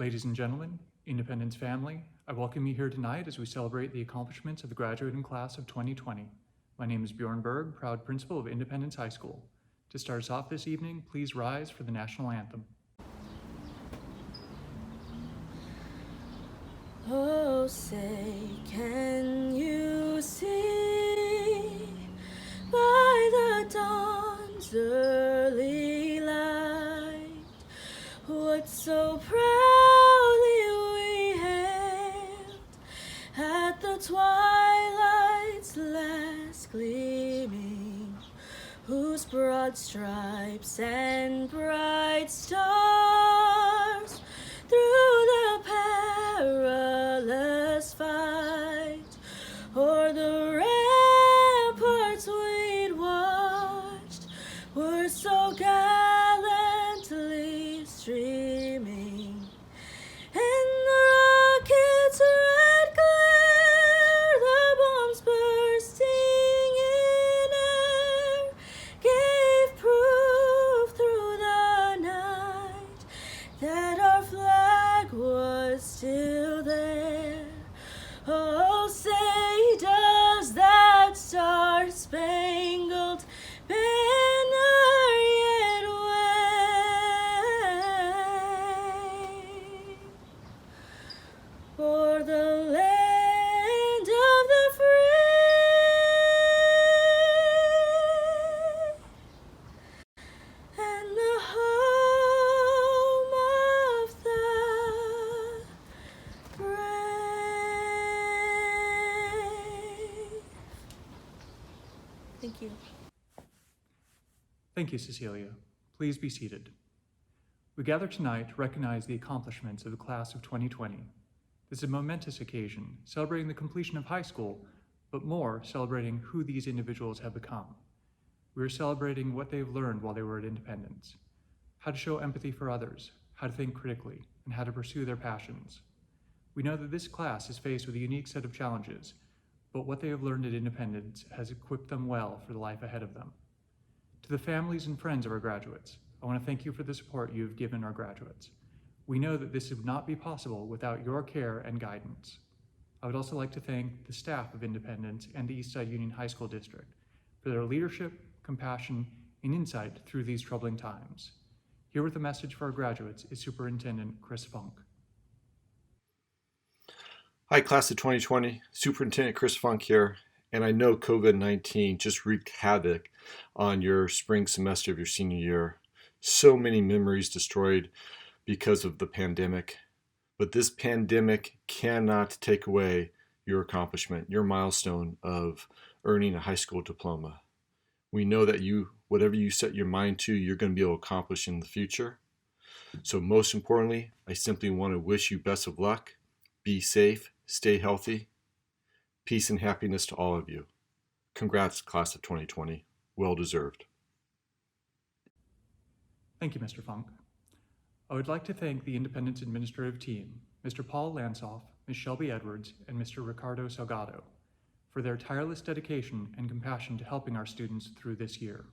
Ladies and gentlemen, Independence family, I welcome you here tonight as we celebrate the accomplishments of the graduating class of 2020. My name is Bjorn Berg, proud principal of Independence High School. To start us off this evening, please rise for the national anthem. Oh, say, can you see by the dawn's early light what so proudly we hailed at the twilight's last gleaming, whose broad stripes and bright stars through the perilous fight o'er the ramparts we'd watched were so gallantly streaming, and the rocket's red glare, the bombs bursting in air, gave proof through the night that our flag was still there. Oh, say, does that star-spangled banner yet wave for the land of the free and the home of the brave? Thank you. Thank you, Cecilia. Please be seated. We gather tonight to recognize the accomplishments of the class of 2020. This is a momentous occasion, celebrating the completion of high school, but more celebrating who these individuals have become. We are celebrating what they've learned while they were at Independence, how to show empathy for others, how to think critically, and how to pursue their passions. We know that this class is faced with a unique set of challenges, but what they have learned at Independence has equipped them well for the life ahead of them. To the families and friends of our graduates, I want to thank you for the support you have given our graduates. We know that this would not be possible without your care and guidance. I would also like to thank the staff of Independence and the Eastside Union High School District for their leadership, compassion, and insight through these troubling times. Here with a message for our graduates is Superintendent Chris Funk. Hi, class of 2020, Superintendent Chris Funk here, and I know COVID-19 just wreaked havoc on your spring semester of your senior year. So many memories destroyed because of the pandemic, but this pandemic cannot take away your accomplishment, your milestone of earning a high school diploma. We know that whatever you set your mind to, you're going to be able to accomplish in the future. So most importantly, I simply want to wish you best of luck. Be safe, stay healthy. Peace and happiness to all of you. Congrats, class of 2020. Well deserved. Thank you, Mr. Funk. I would like to thank the Independence administrative team, Mr. Paul Lansoff, Ms. Shelby Edwards, and Mr. Ricardo Salgado, for their tireless dedication and compassion to helping our students through this year.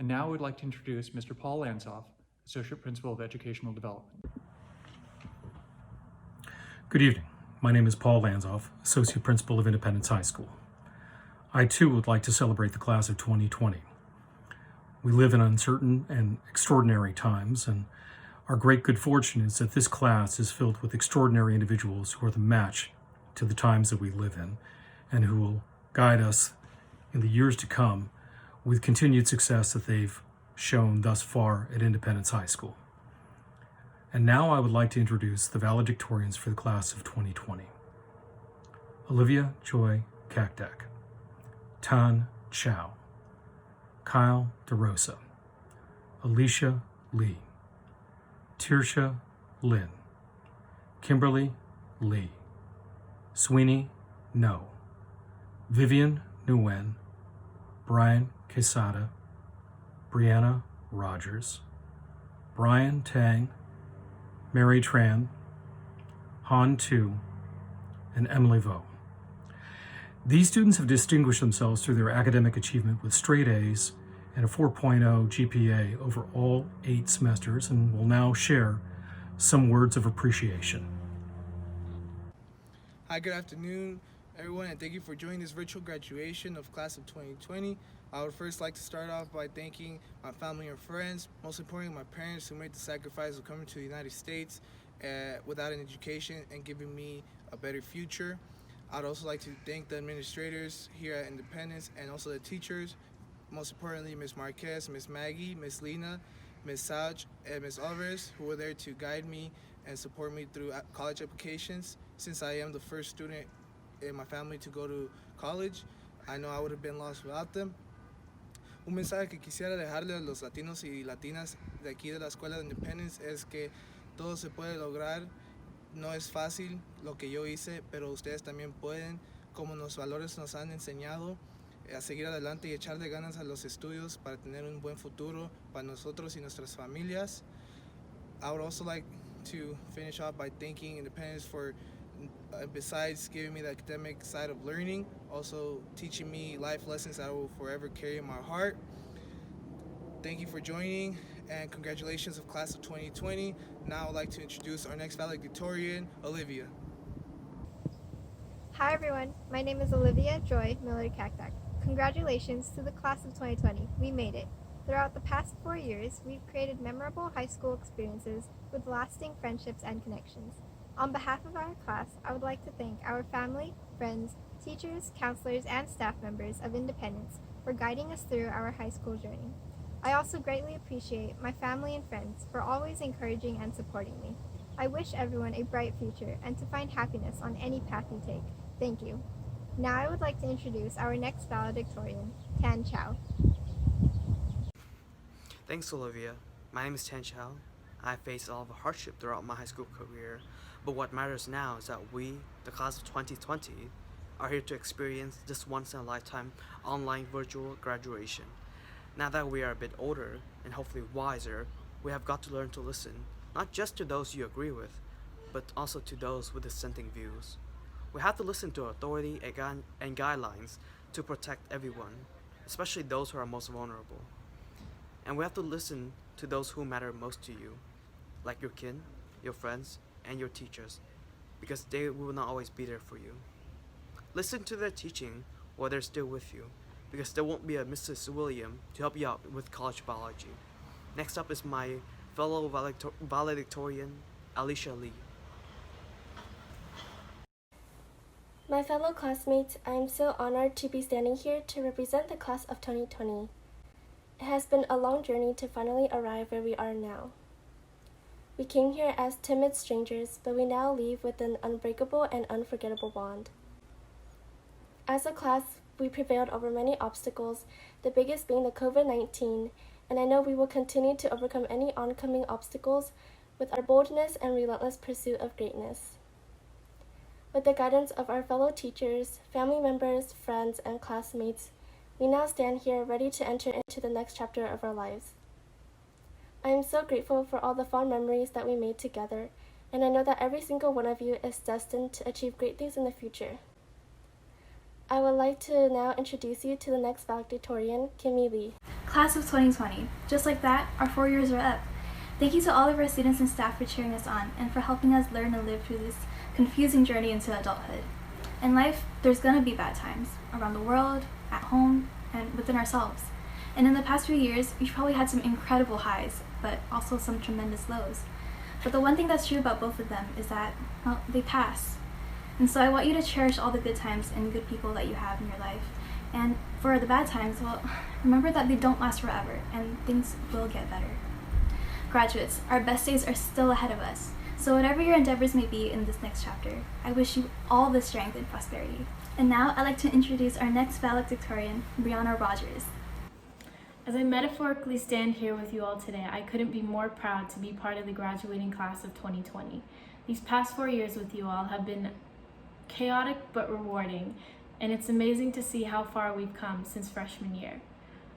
And now I would like to introduce Mr. Paul Lansoff, Associate Principal of Educational Development. Good evening. My name is Paul Lansoff, Associate Principal of Independence High School. I too would like to celebrate the class of 2020. We live in uncertain and extraordinary times, and our great good fortune is that this class is filled with extraordinary individuals who are the match to the times that we live in and who will guide us in the years to come with continued success that they've shown thus far at Independence High School. And now I would like to introduce the valedictorians for the class of 2020. Olivia Joy Kakdak, Tan Chow, Kyle DeRosa, Alicia Lee, Tirsha Lin, Kimberly Lee, Sweeney No, Vivian Nguyen, Brian Quesada, Brianna Rogers, Brian Tang, Mary Tran, Han Tu, and Emily Vo. These students have distinguished themselves through their academic achievement with straight A's and a 4.0 GPA over all 8 semesters and will now share some words of appreciation. Hi, good afternoon, everyone, and thank you for joining this virtual graduation of class of 2020. I would first like to start off by thanking my family and friends, most importantly my parents who made the sacrifice of coming to the United States without an education and giving me a better future. I'd also like to thank the administrators here at Independence and also the teachers, most importantly Ms. Marquez, Ms. Maggie, Ms. Lena, Ms. Sauch, and Ms. Alvarez, who were there to guide me and support me through college applications. Since I am the first student in my family to go to college, I know I would have been lost without them. Un mensaje que quisiera dejarle a los latinos y latinas de aquí de la Escuela de Independence es que todo se puede lograr. No es fácil lo que yo hice, pero ustedes también pueden, como los valores nos han enseñado, a seguir adelante y echarle ganas a los estudios para tener un buen futuro para nosotros y nuestras familias. I would also like to finish off by thanking Independence for, besides giving me the academic side of learning, also teaching me life lessons that I will forever carry in my heart. Thank you for joining, and congratulations of class of 2020. Now I'd like to introduce our next valedictorian, Olivia. Hi everyone, my name is Olivia Joy Miller-Cactac. Congratulations to the class of 2020, we made it. Throughout the past 4 years, we've created memorable high school experiences with lasting friendships and connections. On behalf of our class, I would like to thank our family, friends, teachers, counselors, and staff members of Independence for guiding us through our high school journey. I also greatly appreciate my family and friends for always encouraging and supporting me. I wish everyone a bright future and to find happiness on any path you take. Thank you. Now I would like to introduce our next valedictorian, Tan Chow. Thanks, Olivia. My name is Tan Chow. I faced a lot of hardship throughout my high school career, but what matters now is that we, the class of 2020, are here to experience this once-in-a-lifetime online virtual graduation. Now that we are a bit older and hopefully wiser, we have got to learn to listen, not just to those you agree with, but also to those with dissenting views. We have to listen to authority and guidelines to protect everyone, especially those who are most vulnerable. And we have to listen to those who matter most to you, like your kin, your friends, and your teachers, because they will not always be there for you. Listen to their teaching while they're still with you, because there won't be a Mrs. William to help you out with college biology. Next up is my fellow valedictorian, Alicia Lee. My fellow classmates, I am so honored to be standing here to represent the class of 2020. It has been a long journey to finally arrive where we are now. We came here as timid strangers, but we now leave with an unbreakable and unforgettable bond. As a class, we prevailed over many obstacles, the biggest being the COVID-19, and I know we will continue to overcome any oncoming obstacles with our boldness and relentless pursuit of greatness. With the guidance of our fellow teachers, family members, friends, and classmates, we now stand here ready to enter into the next chapter of our lives. I am so grateful for all the fond memories that we made together, and I know that every single one of you is destined to achieve great things in the future. I would like to now introduce you to the next valedictorian, Kimmy Lee. Class of 2020. Just like that, our 4 years are up. Thank you to all of our students and staff for cheering us on and for helping us learn and live through this confusing journey into adulthood. In life, there's gonna be bad times, around the world, at home, and within ourselves. And in the past few years, we've probably had some incredible highs, but also some tremendous lows. But the one thing that's true about both of them is that, well, they pass. And so I want you to cherish all the good times and good people that you have in your life. And for the bad times, well, remember that they don't last forever, and things will get better. Graduates, our best days are still ahead of us. So whatever your endeavors may be in this next chapter, I wish you all the strength and prosperity. And now I'd like to introduce our next valedictorian, Brianna Rogers. As I metaphorically stand here with you all today, I couldn't be more proud to be part of the graduating class of 2020. These past 4 years with you all have been chaotic but rewarding, and it's amazing to see how far we've come since freshman year.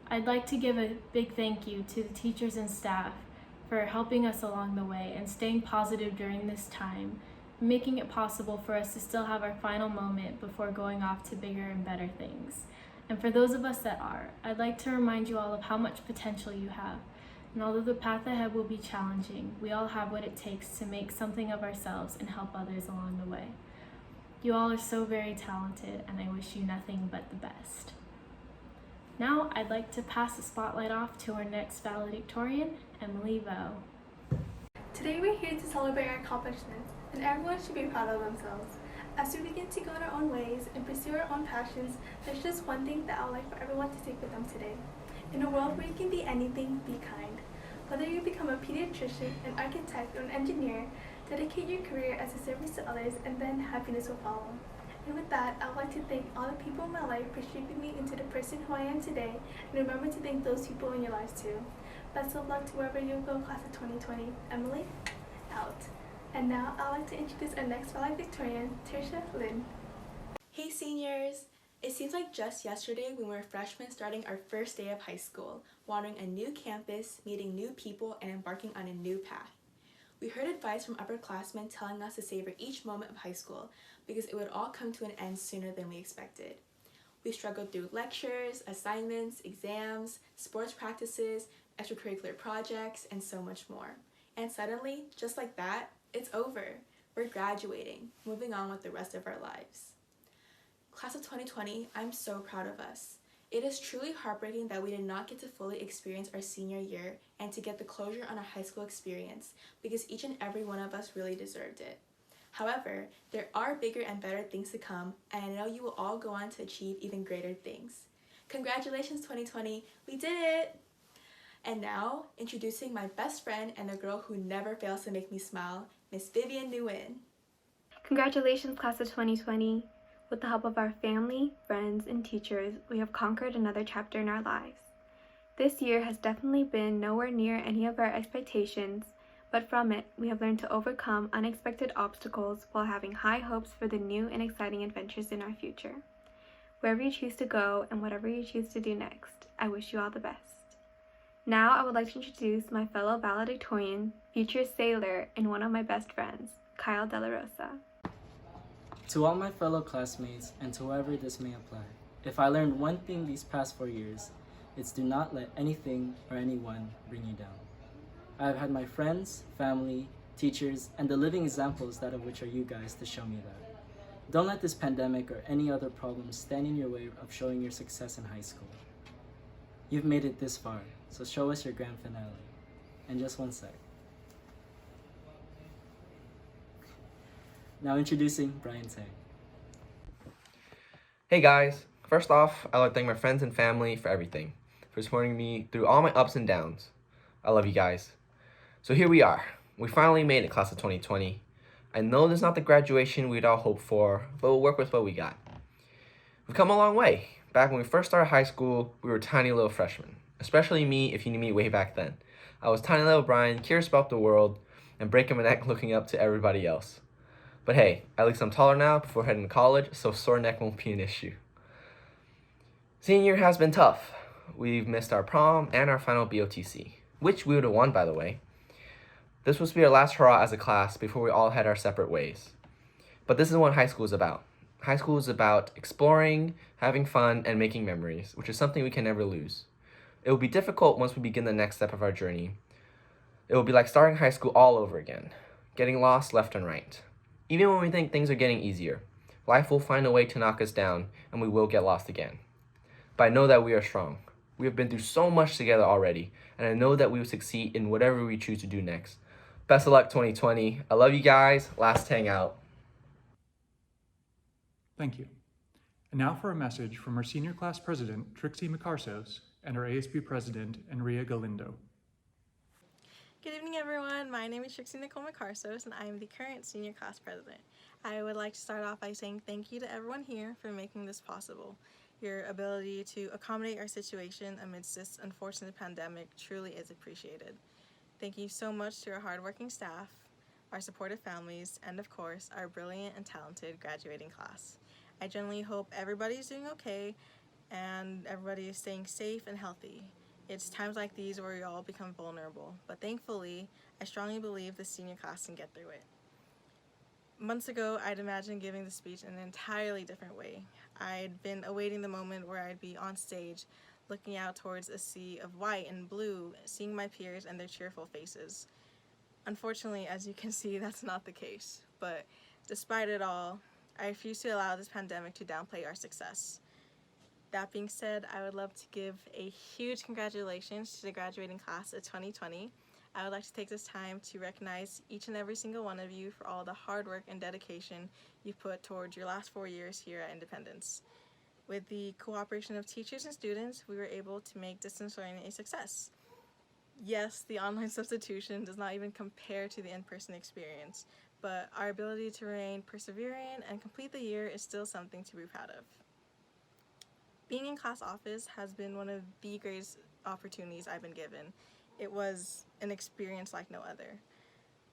I'd like to give a big thank you to the teachers and staff for helping us along the way and staying positive during this time, making it possible for us to still have our final moment before going off to bigger and better things. And for those of us that are, I'd like to remind you all of how much potential you have. And although the path ahead will be challenging, we all have what it takes to make something of ourselves and help others along the way. You all are so very talented, and I wish you nothing but the best. Now, I'd like to pass the spotlight off to our next valedictorian, Emily Vo. Today we're here to celebrate our accomplishments, and everyone should be proud of themselves. As we begin to go in our own ways and pursue our own passions, there's just one thing that I would like for everyone to take with them today. In a world where you can be anything, be kind. Whether you become a pediatrician, an architect, or an engineer, dedicate your career as a service to others, and then happiness will follow. And with that, I would like to thank all the people in my life for shaping me into the person who I am today, and remember to thank those people in your lives too. Best of luck to wherever you go, class of 2020. Emily, out. And now, I'd like to introduce our next valedictorian, Tertia Lynn. Hey seniors! It seems like just yesterday we were freshmen starting our first day of high school, wandering a new campus, meeting new people, and embarking on a new path. We heard advice from upperclassmen telling us to savor each moment of high school because it would all come to an end sooner than we expected. We struggled through lectures, assignments, exams, sports practices, extracurricular projects, and so much more. And suddenly, just like that, it's over. We're graduating, moving on with the rest of our lives. Class of 2020, I'm so proud of us. It is truly heartbreaking that we did not get to fully experience our senior year and to get the closure on our high school experience because each and every one of us really deserved it. However, there are bigger and better things to come, and I know you will all go on to achieve even greater things. Congratulations 2020, we did it! And now, introducing my best friend and the girl who never fails to make me smile, Miss Vivian Nguyen. Congratulations, class of 2020. With the help of our family, friends, and teachers, we have conquered another chapter in our lives. This year has definitely been nowhere near any of our expectations, but from it, we have learned to overcome unexpected obstacles while having high hopes for the new and exciting adventures in our future. Wherever you choose to go and whatever you choose to do next, I wish you all the best. Now I would like to introduce my fellow valedictorian, future sailor, and one of my best friends, Kyle De La Rosa. To all my fellow classmates and to whoever this may apply, if I learned one thing these past 4 years, it's do not let anything or anyone bring you down. I have had my friends, family, teachers, and the living examples that of which are you guys to show me that. Don't let this pandemic or any other problems stand in your way of showing your success in high school. You've made it this far, so show us your grand finale. And just one sec. Now introducing Brian Tang. Hey guys, first off, I'd like to thank my friends and family for everything, for supporting me through all my ups and downs. I love you guys. So here we are. We finally made it, class of 2020. I know this is not the graduation we'd all hoped for, but we'll work with what we got. We've come a long way. Back when we first started high school, we were tiny little freshmen. Especially me, if you knew me way back then. I was tiny little Brian, curious about the world, and breaking my neck looking up to everybody else. But hey, at least I'm taller now before heading to college, so sore neck won't be an issue. Senior year has been tough. We've missed our prom and our final BOTC, which we would have won, by the way. This was to be our last hurrah as a class before we all head our separate ways. But this is what high school is about. High school is about exploring, having fun, and making memories, which is something we can never lose. It will be difficult once we begin the next step of our journey. It will be like starting high school all over again, getting lost left and right. Even when we think things are getting easier, life will find a way to knock us down, and we will get lost again. But I know that we are strong. We have been through so much together already, and I know that we will succeed in whatever we choose to do next. Best of luck 2020. I love you guys. Last hangout. Thank you. And now for a message from our senior class president, Trixie McCarsos, and our ASB president, Enria Galindo. Good evening, everyone. My name is Trixie Nicole McCarsos, and I am the current senior class president. I would like to start off by saying thank you to everyone here for making this possible. Your ability to accommodate our situation amidst this unfortunate pandemic truly is appreciated. Thank you so much to our hardworking staff, our supportive families, and of course, our brilliant and talented graduating class. I genuinely hope everybody's doing okay and everybody is staying safe and healthy. It's times like these where we all become vulnerable, but thankfully, I strongly believe the senior class can get through it. Months ago, I'd imagined giving the speech in an entirely different way. I'd been awaiting the moment where I'd be on stage, looking out towards a sea of white and blue, seeing my peers and their cheerful faces. Unfortunately, as you can see, that's not the case. But despite it all, I refuse to allow this pandemic to downplay our success. That being said, I would love to give a huge congratulations to the graduating class of 2020. I would like to take this time to recognize each and every single one of you for all the hard work and dedication you've put towards your last 4 years here at Independence. With the cooperation of teachers and students, we were able to make distance learning a success. Yes, the online substitution does not even compare to the in-person experience, but our ability to remain persevering and complete the year is still something to be proud of. Being in class office has been one of the greatest opportunities I've been given. It was an experience like no other.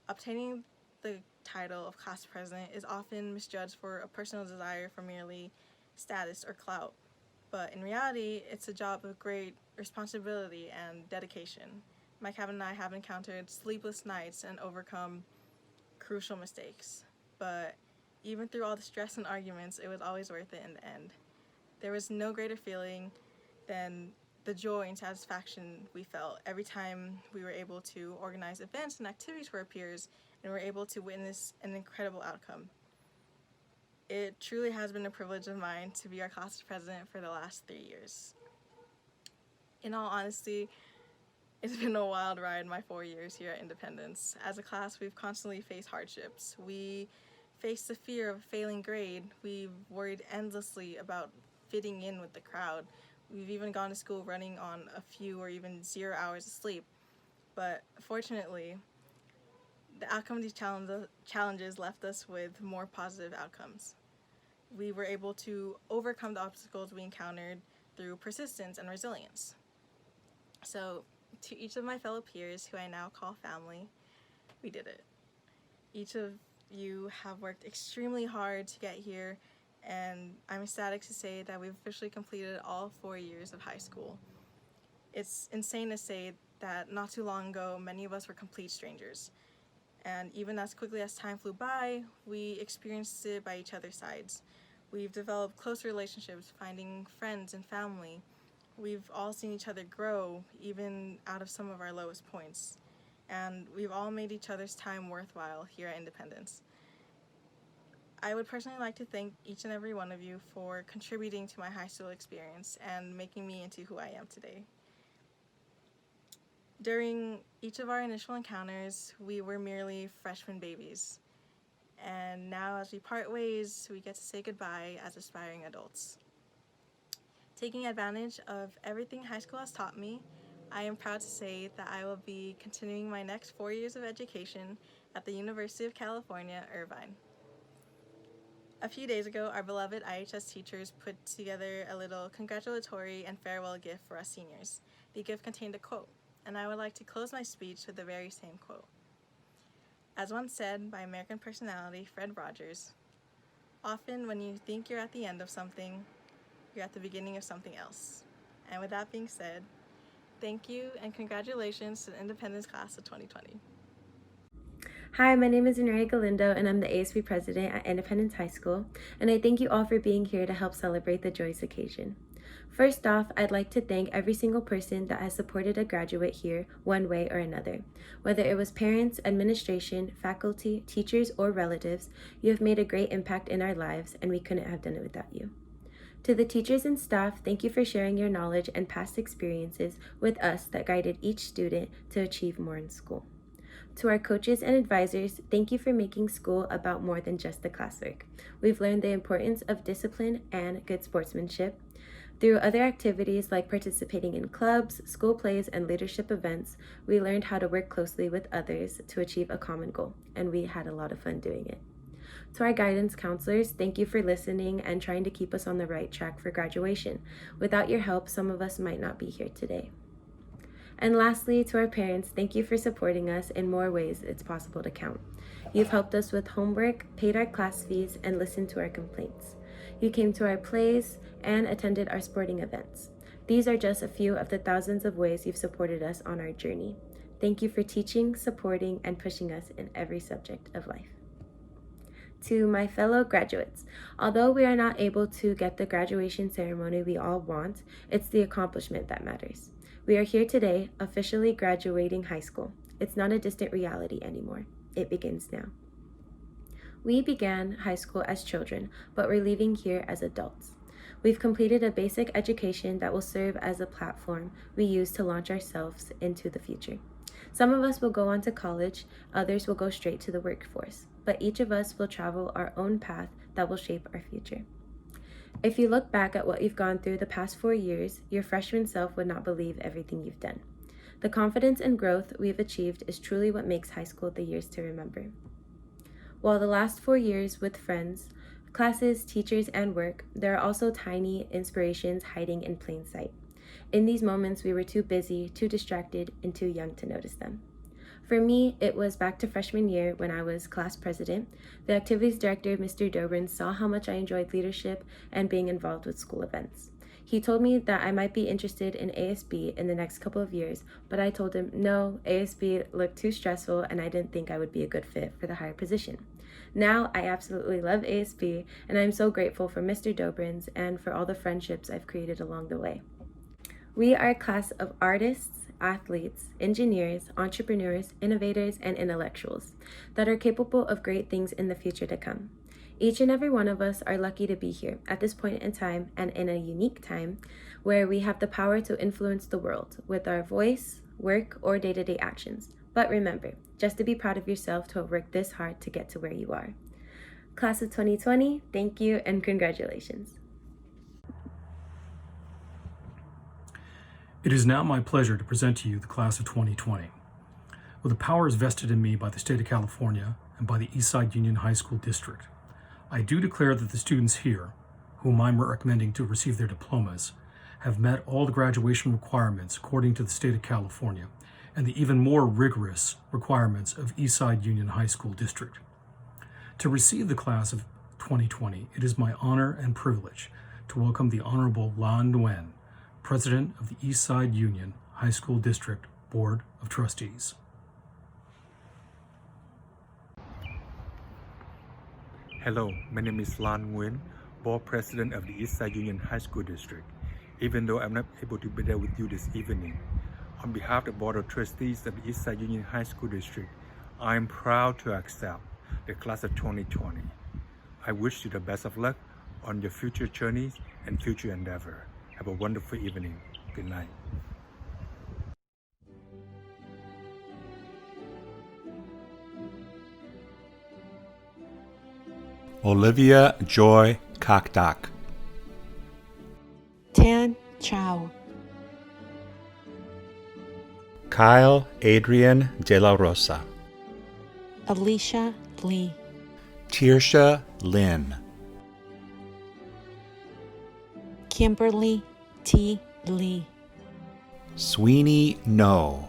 Obtaining the title of class president is often misjudged for a personal desire for merely status or clout, but in reality, it's a job of great responsibility and dedication. My captain and I have encountered sleepless nights and overcome crucial mistakes, but even through all the stress and arguments, it was always worth it in the end. There was no greater feeling than the joy and satisfaction we felt every time we were able to organize events and activities for our peers and were able to witness an incredible outcome. It truly has been a privilege of mine to be our class president for the last 3 years. In all honesty, it's been a wild ride my 4 years here at Independence. As a class, we've constantly faced hardships. We faced the fear of a failing grade. We've worried endlessly about fitting in with the crowd. We've even gone to school running on a few or even 0 hours of sleep. But fortunately, the outcome of these challenges left us with more positive outcomes. We were able to overcome the obstacles we encountered through persistence and resilience. So, to each of my fellow peers, who I now call family, we did it. Each of you have worked extremely hard to get here, and I'm ecstatic to say that we've officially completed all 4 years of high school. It's insane to say that not too long ago, many of us were complete strangers. And even as quickly as time flew by, we experienced it by each other's sides. We've developed close relationships, finding friends and family. We've all seen each other grow, even out of some of our lowest points. And we've all made each other's time worthwhile here at Independence. I would personally like to thank each and every one of you for contributing to my high school experience and making me into who I am today. During each of our initial encounters, we were merely freshman babies. And now as we part ways, we get to say goodbye as aspiring adults. Taking advantage of everything high school has taught me, I am proud to say that I will be continuing my next 4 years of education at the University of California, Irvine. A few days ago, our beloved IHS teachers put together a little congratulatory and farewell gift for us seniors. The gift contained a quote, and I would like to close my speech with the very same quote. As once said by American personality Fred Rogers, often when you think you're at the end of something, you're at the beginning of something else. And with that being said, thank you and congratulations to the Independence Class of 2020. Hi, my name is Enrique Galindo, and I'm the ASB president at Independence High School, and I thank you all for being here to help celebrate the joyous occasion. First off, I'd like to thank every single person that has supported a graduate here one way or another. Whether it was parents, administration, faculty, teachers, or relatives, you have made a great impact in our lives, and we couldn't have done it without you. To the teachers and staff, thank you for sharing your knowledge and past experiences with us that guided each student to achieve more in school. To our coaches and advisors, thank you for making school about more than just the classwork. We've learned the importance of discipline and good sportsmanship. Through other activities like participating in clubs, school plays, and leadership events, we learned how to work closely with others to achieve a common goal, and we had a lot of fun doing it. To our guidance counselors, thank you for listening and trying to keep us on the right track for graduation. Without your help, some of us might not be here today. And lastly, to our parents, thank you for supporting us in more ways it's possible to count. You've helped us with homework, paid our class fees, and listened to our complaints. You came to our plays and attended our sporting events. These are just a few of the thousands of ways you've supported us on our journey. Thank you for teaching, supporting, and pushing us in every subject of life. To my fellow graduates, although we are not able to get the graduation ceremony we all want, it's the accomplishment that matters. We are here today, officially graduating high school. It's not a distant reality anymore. It begins now. We began high school as children, but we're leaving here as adults. We've completed a basic education that will serve as a platform we use to launch ourselves into the future. Some of us will go on to college, others will go straight to the workforce, but each of us will travel our own path that will shape our future. If you look back at what you've gone through the past 4 years, your freshman self would not believe everything you've done. The confidence and growth we've achieved is truly what makes high school the years to remember. While the last 4 years with friends, classes, teachers, and work, there are also tiny inspirations hiding in plain sight. In these moments, we were too busy, too distracted, and too young to notice them. For me, it was back to freshman year when I was class president. The activities director, Mr. Dobrin, saw how much I enjoyed leadership and being involved with school events. He told me that I might be interested in ASB in the next couple of years, but I told him no, ASB looked too stressful and I didn't think I would be a good fit for the higher position. Now, I absolutely love ASB, and I'm so grateful for Mr. Dobrins and for all the friendships I've created along the way. We are a class of artists, athletes, engineers, entrepreneurs, innovators, and intellectuals that are capable of great things in the future to come. Each and every one of us are lucky to be here at this point in time and in a unique time where we have the power to influence the world with our voice, work, or day-to-day actions. But remember, just to be proud of yourself to have worked this hard to get to where you are. Class of 2020, thank you and congratulations. It is now my pleasure to present to you the class of 2020. With the powers vested in me by the state of California and by the Eastside Union High School District, I do declare that the students here, whom I'm recommending to receive their diplomas, have met all the graduation requirements according to the state of California and the even more rigorous requirements of Eastside Union High School District. To receive the class of 2020, it is my honor and privilege to welcome the Honorable Nguyen, President of the Eastside Union High School District Board of Trustees. Hello, my name is Nguyen, Board President of the Eastside Union High School District. Even though I'm not able to be there with you this evening, on behalf of the Board of Trustees of the Eastside Union High School District, I am proud to accept the class of 2020. I wish you the best of luck on your future journeys and future endeavor. Have a wonderful evening. Good night. Olivia Joy Kakdak. Tan Chow. Kyle Adrian De La Rosa. Alicia Lee. Tirsha Lynn. Kimberly T. Lee. Sweeney No.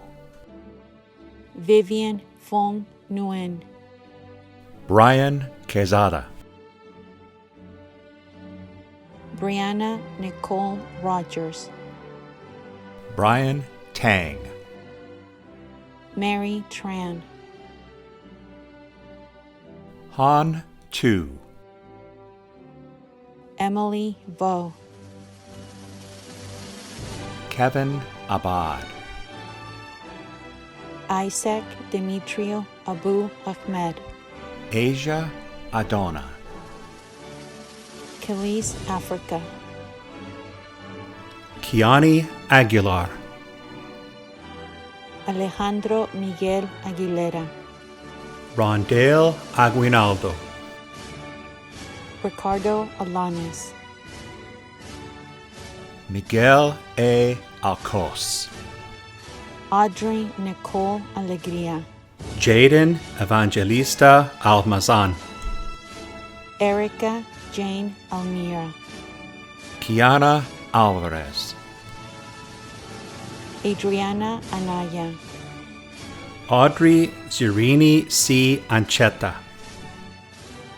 Vivian Fong Nguyen. Brian Quezada. Brianna Nicole Rogers. Brian Tang. Mary Tran. Han Tu. Emily Vo. Kevin Abad. Isaac Demetrio Abu Ahmed. Asia Adona. Khalees Africa. Kiani Aguilar. Alejandro Miguel Aguilera. Rondale Aguinaldo. Ricardo Alanes. Miguel A. Alcos. Audrey Nicole Alegria. Jaden Evangelista Almazan. Erica Jane Almira. Kiana Alvarez. Adriana Anaya. Audrey Zirini C. Ancheta.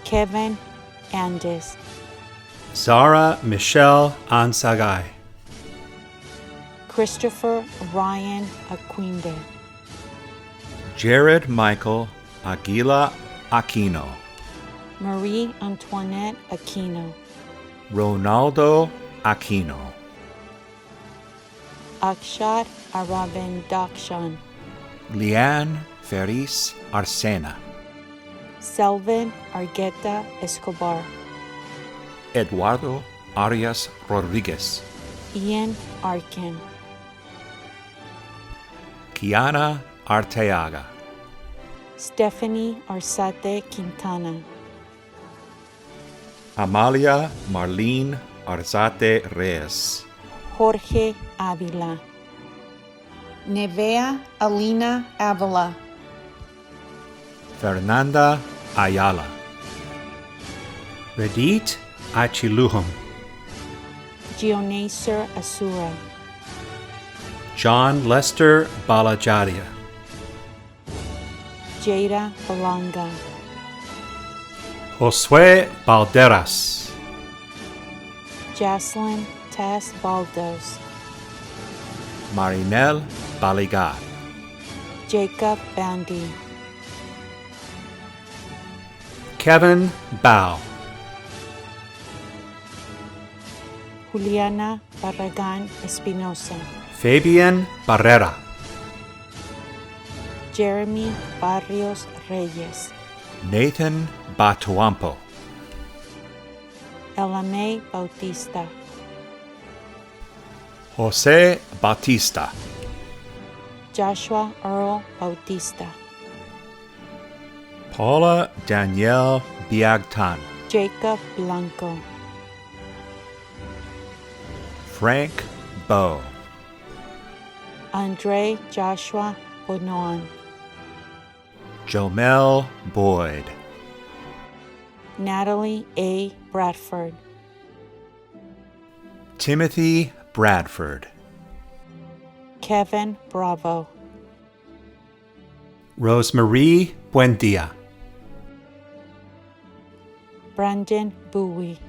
Kevin Andes. Zara Michelle Ansagai. Christopher Ryan Aquinde. Jared Michael Aguila Aquino. Marie Antoinette Aquino, Ronaldo Aquino, Akshat Aravindakshan, Liane Ferris Arsena, Selvin Argueta Escobar, Eduardo Arias Rodriguez, Ian Arkin, Kiana Arteaga, Stephanie Arsate Quintana, Amalia Marlene Arzate Reyes, Jorge Avila, Nevea Alina Avila, Fernanda Ayala, Vedit Achiluhum, Gionaser Asura, John Lester Balajaria, Jada Balanga, Josue Balderas, Jaslyn Tess Baldos, Marinel Baligat, Jacob Bandy, Kevin Bao, Juliana Barragan Espinosa, Fabian Barrera, Jeremy Barrios Reyes, Nathan Batuampo, Elamay Bautista, Jose Bautista, Joshua Earl Bautista, Paula Danielle Biagtan, Jacob Blanco, Frank Bow, Andre Joshua Bonoan, Jomel Boyd, Natalie A. Bradford, Timothy Bradford, Kevin Bravo, Rosemarie Buendia, Brandon Bowie,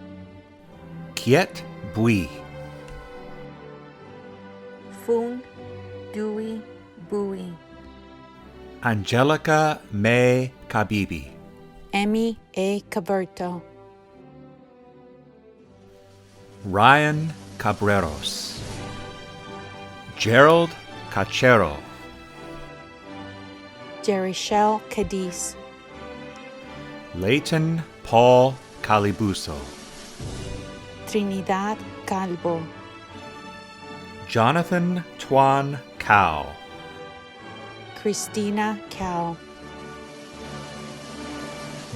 Kiet Bui, Foon Dewey Bowie, Angelica May Kabibi, Emmy A. Caberto, Ryan Cabreros, Gerald Cachero, Jerichelle Cadiz, Leighton Paul Calibuso, Trinidad Calvo, Jonathan Tuan Cao, Christina Cao,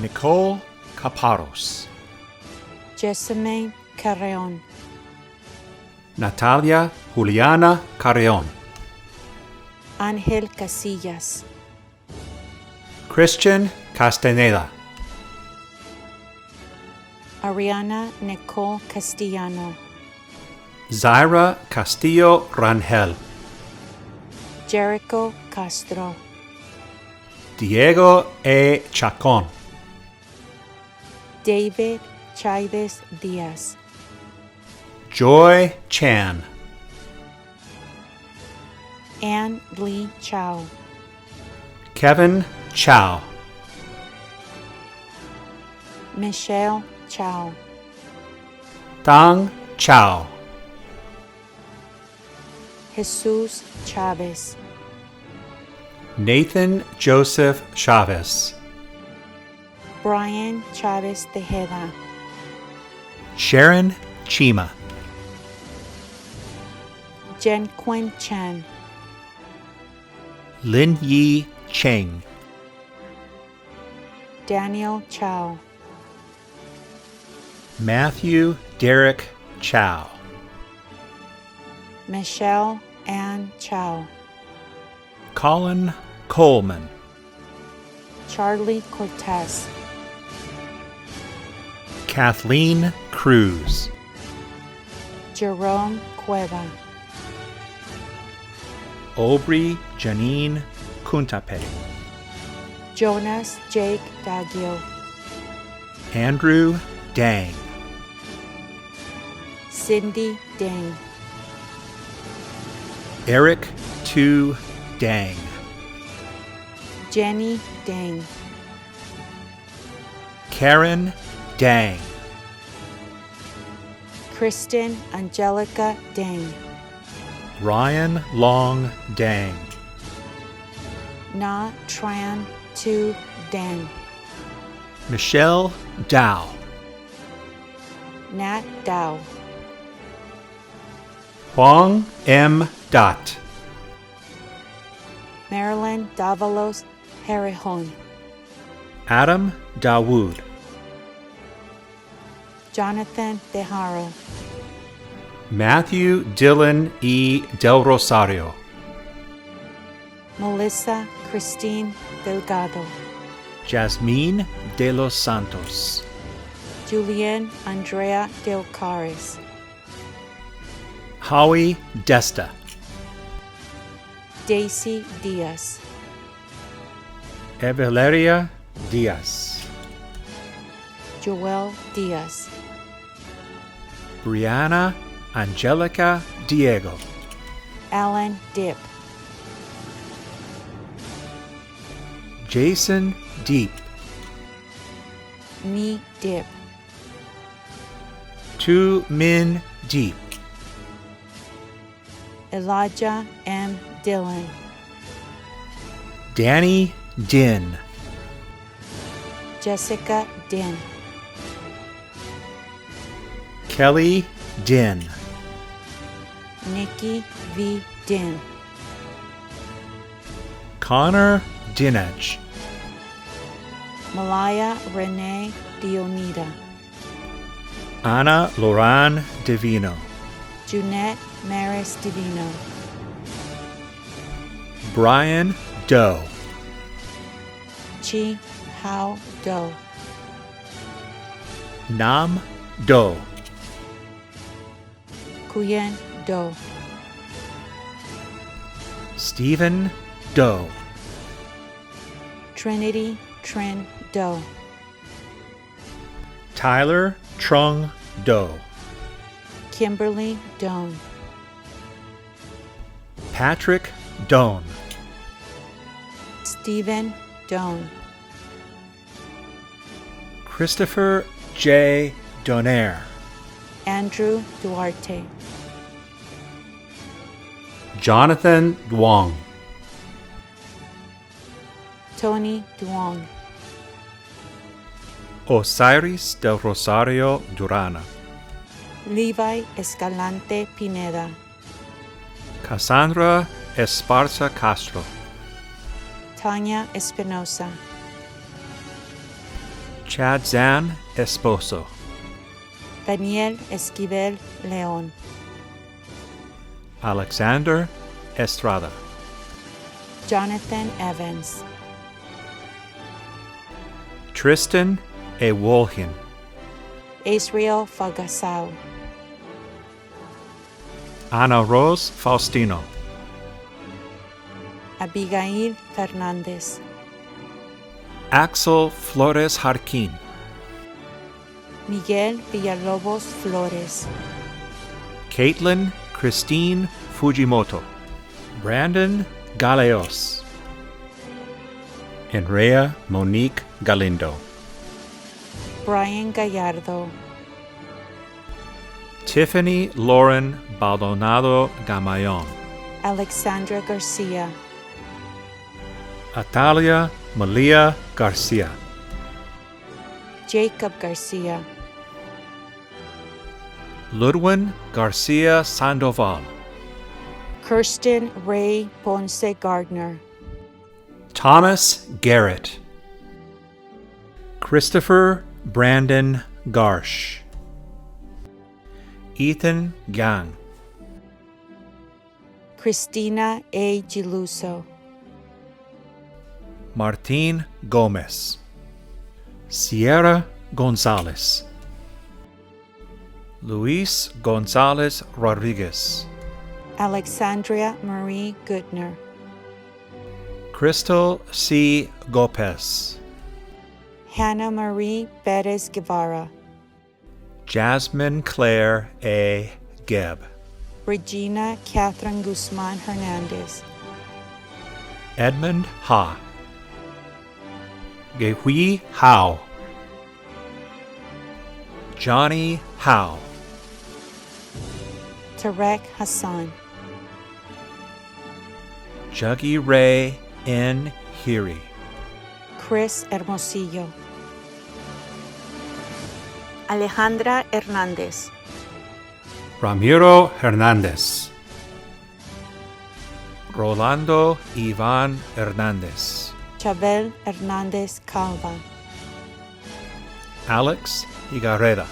Nicole Caparos, Jessamine Carreon, Natalia Juliana Carreon, Ángel Casillas, Christian Castaneda, Ariana Nicole Castellano, Zaira Castillo Rangel, Jericho Castro, Diego E. Chacon, David Chaves Diaz, Joy Chan, Ann Lee Chow, Kevin Chow, Michelle Chow, Tang Chow, Jesus Chavez, Nathan Joseph Chavez, Brian Chavez Tejeda, Sharon Chima, Jen Quinn Chen, Lin Yi Cheng, Daniel Chow, Matthew Derek Chow, Michelle Ann Chow, Colin Coleman, Charlie Cortez, Kathleen Cruz, Jerome Cueva, Aubrey Janine Kuntape, Jonas Jake Daggio, Andrew Dang, Cindy Dang, Eric Tu Dang, Jenny Dang, Karen Dang. Kristen Angelica Dang. Ryan Long Dang. Na Tran Tu Dang. Michelle Dow. Nat Dow. Huang M. Dot. Marilyn Davalos Harihon. Adam Dawood. Jonathan Deharo. Matthew Dylan E. Del Rosario. Melissa Christine Delgado. Jasmine de los Santos. Julian Andrea Del Cares. Howie Desta. Daisy Diaz. Eveleria Diaz. Joel Diaz. Brianna Angelica Diego. Alan Dip. Jason Deep. Me Dip. Tu Min Deep. Elijah M. Dillon. Danny Din. Jessica Din. Kelly Din. Nikki V. Din. Connor Dinage. Malaya Renee Dionita. Ana Loran Divino. Junette Maris Divino. Brian Doe. Chi Hao Do. Nam Do. Nguyen Do. Stephen Doe. Trinity Trin Do. Tyler Trung Doe. Kimberly Doan. Patrick Doan. Stephen Doan. Christopher J. Donaire. Andrew Duarte. Jonathan Duong. Tony Duong. Osiris del Rosario Durana. Levi Escalante Pineda. Cassandra Esparza Castro. Tanya Espinosa. Chad Zan Esposo. Daniel Esquivel León. Alexander Estrada. Jonathan Evans. Tristan E. Wolhin. Israel Fagasao. Ana Rose Faustino. Abigail Fernandez. Axel Flores Jarquin. Miguel Villalobos Flores. Caitlin Christine Fujimoto. Brandon Galeos. Enrea Monique Galindo. Brian Gallardo. Tiffany Lauren Baldonado Gamayon. Alexandra Garcia. Atalia Malia Garcia. Jacob Garcia. Ludwin Garcia Sandoval. Kirsten Ray Ponce Gardner. Thomas Garrett. Christopher Brandon Garsh. Ethan Gang. Christina A. Giluso. Martin Gomez. Sierra Gonzalez. Luis Gonzalez Rodriguez. Alexandria Marie Goodner. Crystal C. Gopez. Hannah Marie Perez Guevara. Jasmine Claire A. Gebb. Regina Catherine Guzman Hernandez. Edmund Ha. Gehui Hao. Johnny Howe, Tarek Hassan, Juggy Ray N. Heary, Chris Hermosillo, Alejandra Hernandez, Ramiro Hernandez, Rolando Ivan Hernandez, Chabel Hernandez Calva, Alex Higareda,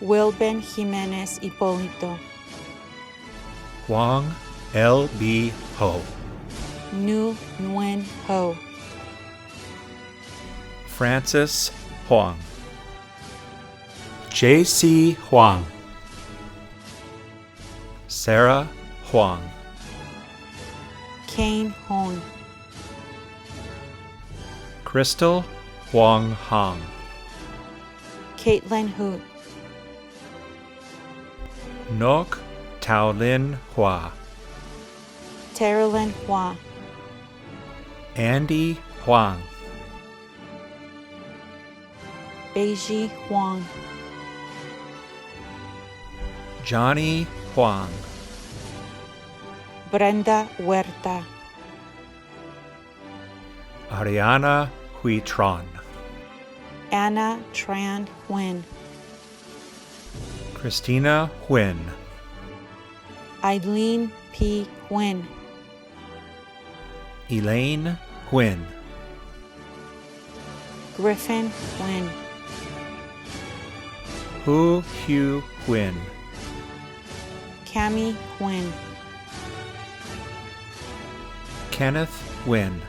Wilben Jimenez Hipólito, Huang L.B. Ho, Nguyen Ho, Francis Huang, J.C. Huang, Sarah Huang, Kane Hong, Crystal Huang Hong, Caitlin Hoot, Nok Taolin Hua, Terilyn Hua, Andy Huang, Beiji Huang, Johnny Huang, Brenda Huerta, Ariana Huitron, Anna Tran Nguyen, Christina Huyn, Eileen P. Nguyen, Elaine Huyn, Griffin Nguyen, Hu Hugh Huyn, Cami Nguyen, Kenneth Huyn,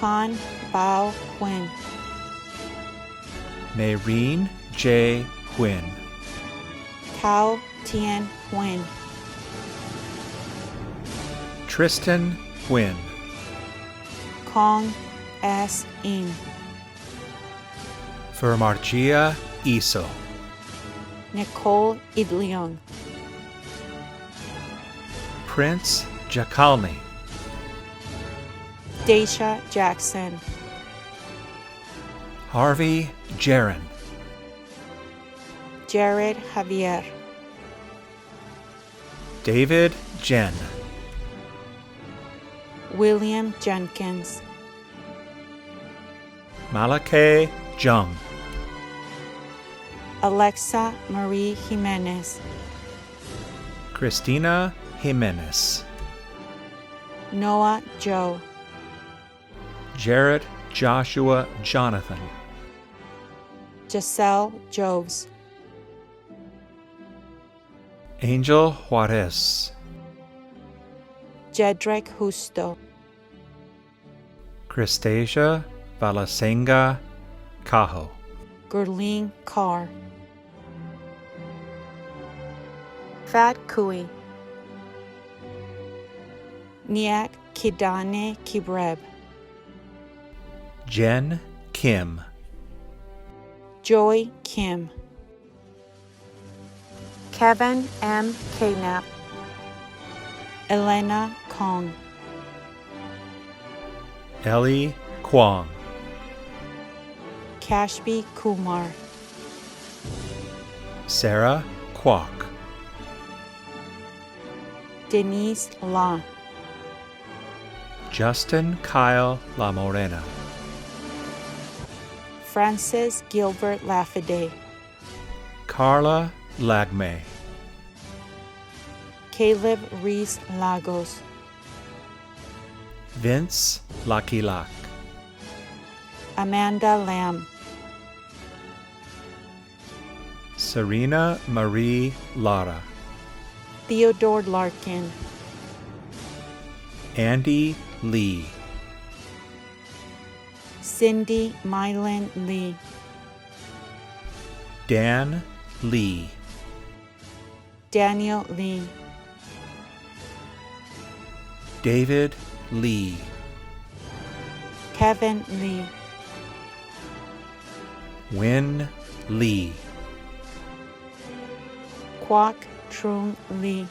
Khan Bao Nguyen, Maureen J. Huyn, Cao Tien Nguyen, Tristan Huyn, Kong S. In, Vermargia Iso, Nicole Idleon, Prince Jakalni, Daisha Jackson, Harvey Jaron, Jared Javier, David Jen, William Jenkins, Malachi Jung, Alexa Marie Jimenez, Christina Jimenez, Noah Joe, Jarrett Joshua Jonathan, Giselle Joves, Angel Juarez, Jedrick Justo, Christasia Valasenga Cajo, Gurleen Carr, Fat Kui, Niak Kidane Kibreb, Jen Kim, Joy Kim, Kevin M. Knapp, Elena Kong, Ellie Kwong, Kashbi Kumar, Sarah Kwok, Denise La, Justin Kyle La Morena, Francis Gilbert Lafayette, Carla Lagme, Caleb Reese Lagos, Vince Lakilak, Amanda Lamb, Serena Marie Lara, Theodore Larkin, Andy Lee, Cindy Mylan Lee, Dan Lee, Daniel Lee, David Lee, Kevin Lee, Win Lee, Kwok Trung Lee,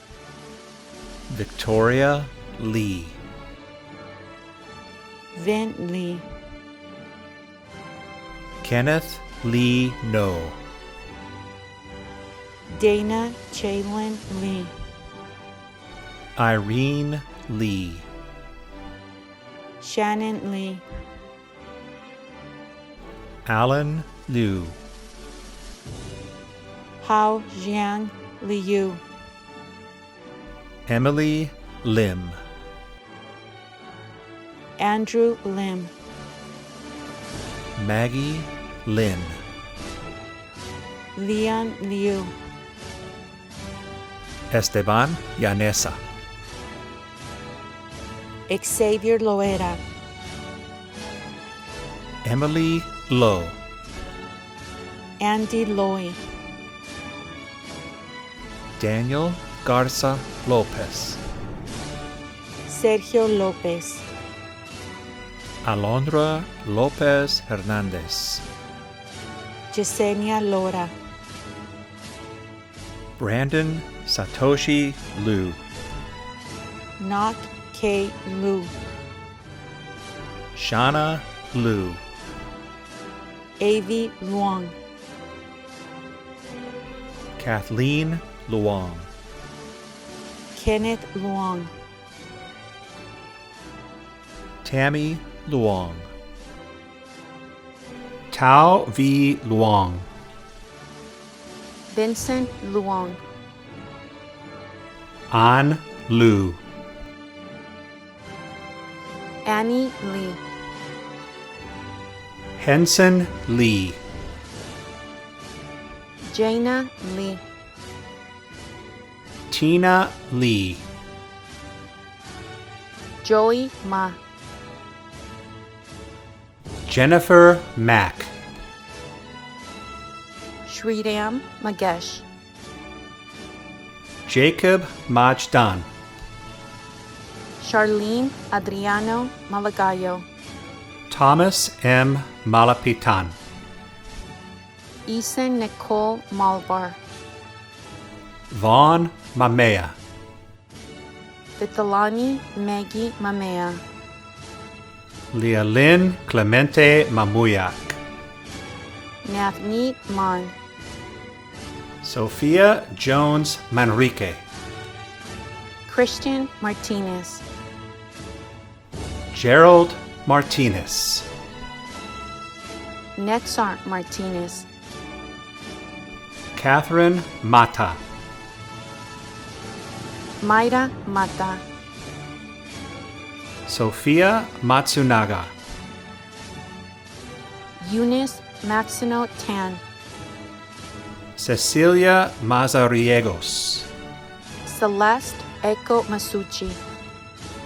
Victoria Lee, Vin Lee, Kenneth Lee No. Dana Chaylin Lee, Irene Lee. Shannon Lee, Alan Liu. Hao Jiang Liu, Emily Lim. Andrew Lim, Maggie Lin. Leon Liu, Esteban Llanesa. Xavier Loera, Emily Lowe. Andy Loy, Daniel Garza Lopez. Sergio Lopez, Alondra Lopez Hernandez. Yesenia Lora, Brandon Satoshi Liu. Nok K. Lu, Shauna Liu. Avi Luong, Kathleen Luong. Kenneth Luong, Tammy Luong. Tao V. Luong. Vincent Luong, An Liu. Annie Lee, Henson Lee. Jaina Lee, Tina Lee. Joey Ma, Jennifer Mack. Shriram Magesh, Jacob Majdan. Charlene Adriano Malagayo, Thomas M. Malapitan. Ethan Nicole Malbar, Vaughn Mamea. Vitalani Maggie Mamea, Lealyn Clemente Mamuyak. Navneet Mon, Sophia Jones Manrique. Christian Martinez, Gerald Martinez. Nexar Martinez, Catherine Mata. Mayra Mata, Sophia Matsunaga. Eunice Maxino Tan, Cecilia Mazariegos. Celeste Echo Masucci,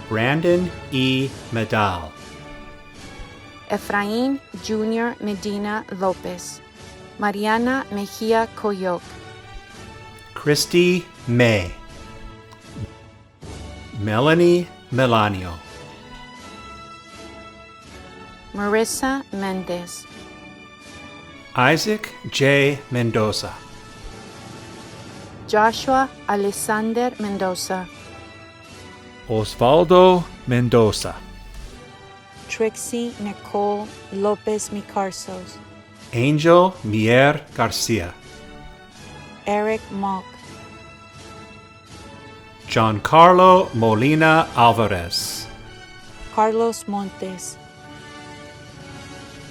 Brandon E. Medal. Efrain Jr. Medina Lopez, Mariana Mejia Coyoc, Christy May. Melanie Melanio. Marissa Mendez, Isaac J. Mendoza. Joshua Alexander Mendoza, Osvaldo Mendoza. Trixie Nicole Lopez Micarsos, Angel Mier Garcia. Eric Mock, Giancarlo Molina Alvarez. Carlos Montes,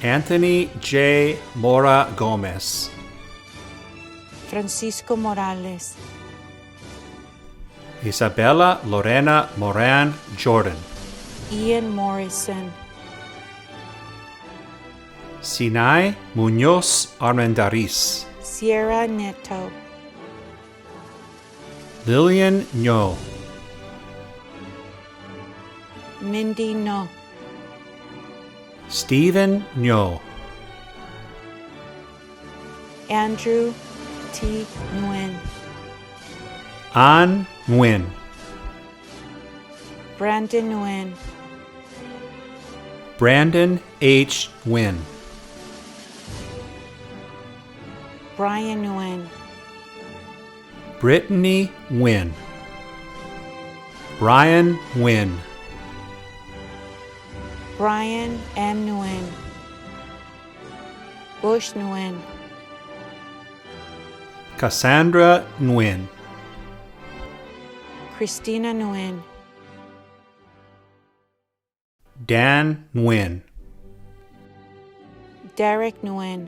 Anthony J. Mora Gomez. Francisco Morales, Isabella Lorena Moran Jordan. Ian Morrison, Sinai Munoz Armendariz. Sierra Neto, Lillian Nyo. Mindy No, Stephen Nyo. Andrew T. Nguyen, An Nguyen. Brandon Nguyen, Brandon H. Nguyen. Brian Nguyen, Brittany Nguyen. Brian Nguyen. Brian M. Nguyen, Bush Nguyen, Cassandra Nguyen, Christina Nguyen, Dan Nguyen, Derek Nguyen,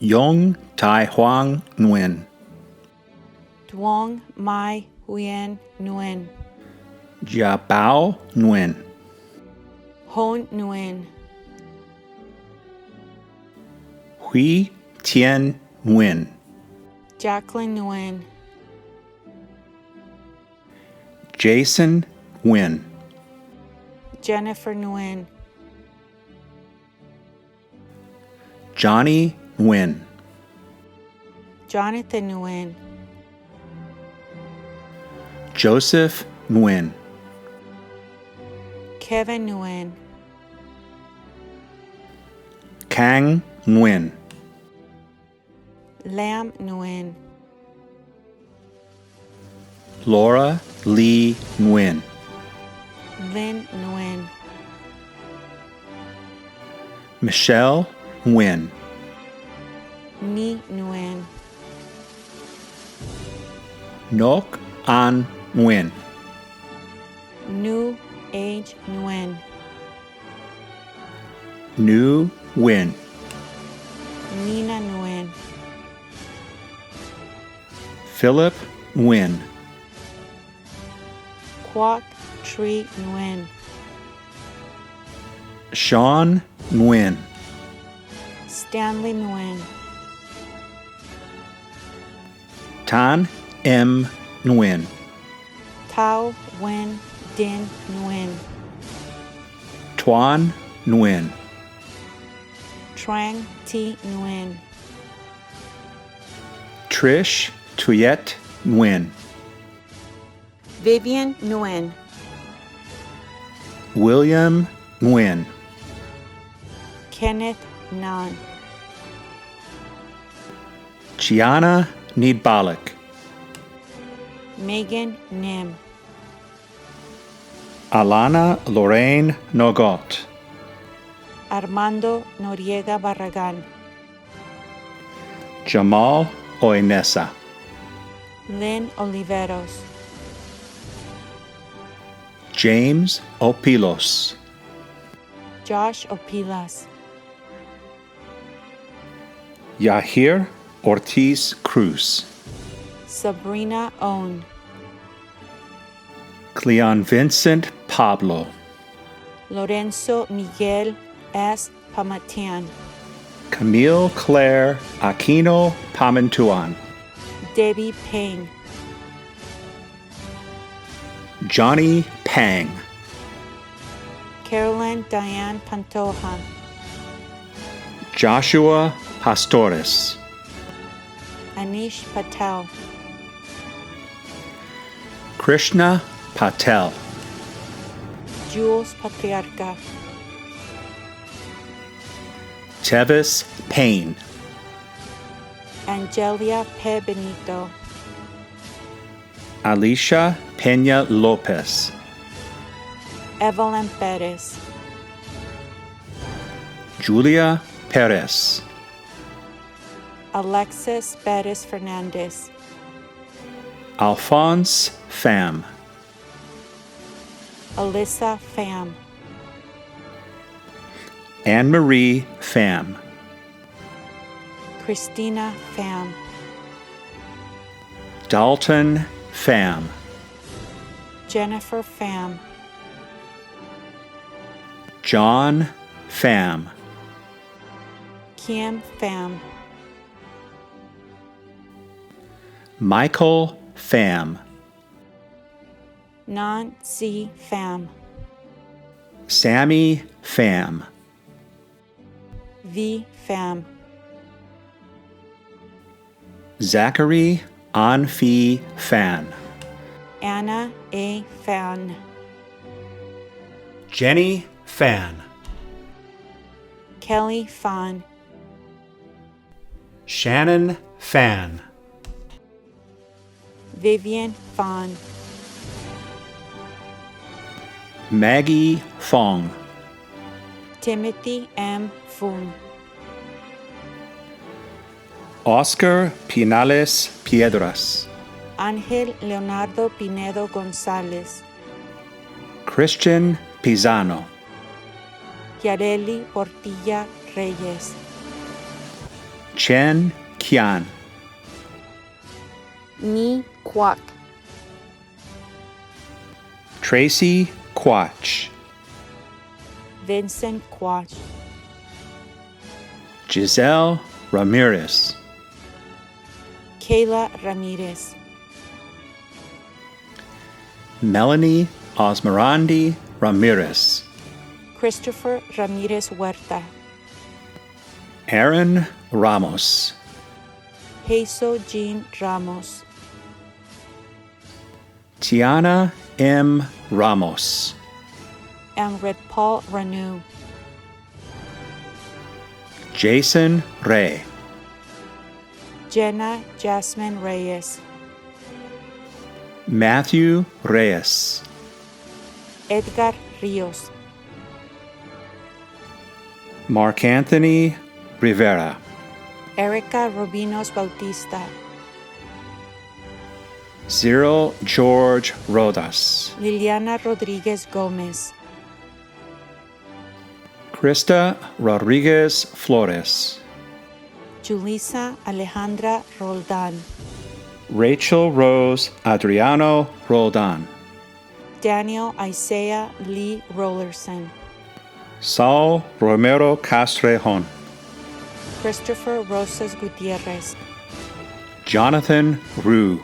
Yong Tai Hoang Nguyen, Duong Mai Huyen Nguyen, Jia Bao Nguyen, Hon Nguyen, Hui Tien Nguyen, Jacqueline Nguyen, Jason Nguyen, Jennifer Nguyen, Johnny Nguyen, Jonathan Nguyen, Joseph Nguyen, Kevin Nguyen, Kang Nguyen, Lam Nguyen, Laura Lee Nguyen, Lynn Nguyen, Michelle Nguyen, Ni Nguyen, Nok An Nguyen, New Age Nguyen, Nu Nguyen, Nina Nguyen, Philip Nguyen, Quoc Tri Nguyen, Sean Nguyen, Stanley Nguyen, Tan M Nguyen, Tao Wen Din Nguyen, Tuan Nguyen, Trang T Nguyen, Trish Tuyet Nguyen, Vivian Nguyen, William Nguyen, Kenneth Nan, Gianna Needbalik, Megan Nim, Alana Lorraine Nogot, Armando Noriega Barragan, Jamal Oinesa, Lynn Oliveros, James Opilos, Josh Opilas, Yahir Ortiz Cruz, Sabrina Own, Cleon Vincent Pablo, Lorenzo Miguel S. Pamatian, Camille Claire Aquino Pamantuan, Debbie Payne, Johnny Pang, Carolyn Diane Pantoja, Joshua Pastores, Anish Patel, Krishna Patel, Jules Patriarca, Tevis Payne, Angelia P. Benito, Alicia Peña Lopez, Evelyn Perez, Julia Perez, Alexis Perez Fernandez, Alphonse Pham, Alyssa Pham, Anne-Marie Pham, Christina Pham, Dalton Pham, Jennifer Pham, John Pham, Kim Pham, Michael Pham, Nan C. Pham, Sammy Pham, V. Pham, Zachary Anfi Fan, Anna A. Fan, Jenny Fan, Kelly Fan, Shannon Fan, Vivian Fan, Maggie Fong, Timothy M. Fung, Oscar Pinales Piedras, Ángel Leonardo Pinedo González, Christian Pisano, Yareli Portilla Reyes, Chen Kian, Ni Kwak, Tracy Quach, Vincent Quach, Giselle Ramirez, Kayla Ramirez, Melanie Osmerandi Ramirez, Christopher Ramirez Huerta, Aaron Ramos, Hazel Jean Ramos, Tiana M. Ramos, and Red Paul Ranu, Jason Ray, Jenna Jasmine Reyes, Matthew Reyes, Edgar Rios, Mark Anthony Rivera, Erica Rubinos Bautista, Cyril George Rodas, Liliana Rodriguez Gomez, Krista Rodriguez Flores, Julissa Alejandra Roldan, Rachel Rose Adriano Roldan, Daniel Isaiah Lee Rollerson, Saul Romero Castrejon, Christopher Rosas Gutierrez, Jonathan Rue,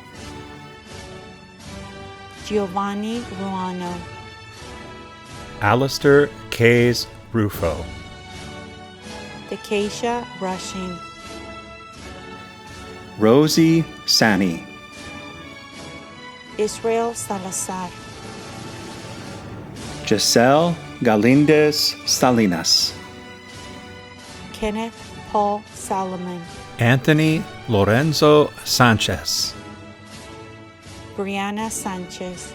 Giovanni Ruano, Alistair Kays Rufo, Dekeisha Rushing, Rosie Sani, Israel Salazar, Giselle Galindez Salinas, Kenneth Paul Salomon, Anthony Lorenzo Sanchez, Brianna Sanchez,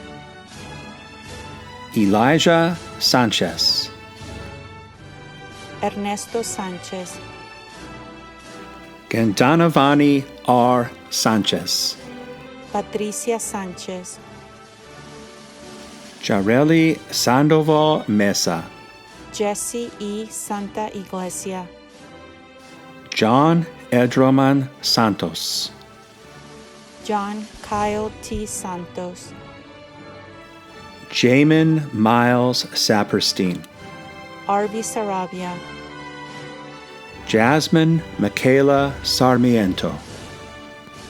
Elijah Sanchez, Ernesto Sanchez, Gandanavani R. Sanchez, Patricia Sanchez, Jareli Sandoval Mesa, Jesse E. Santa Iglesia, John Edroman Santos, John Kyle T. Santos, Jamin Miles Saperstein, Arvi Sarabia, Jasmine Michaela Sarmiento,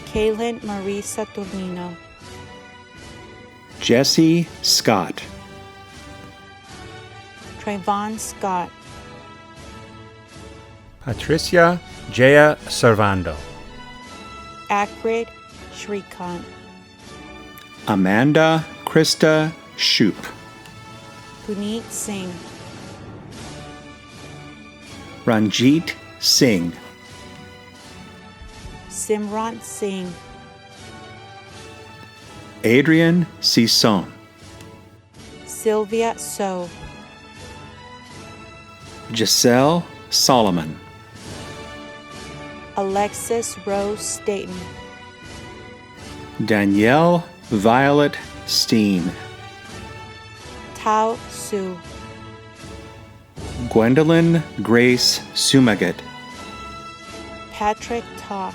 Kaylin Marie Saturnino, Jesse Scott, Trayvon Scott, Patricia Jaya Servando, Akrid Shrikant, Amanda Krista Shoup, Puneet Singh, Ranjit Singh, Simran Singh, Adrian Sisson, Sylvia So, Giselle Solomon, Alexis Rose Staten, Danielle Violet Steen, Tao Su, Gwendolyn Grace Sumagat, Patrick Ta,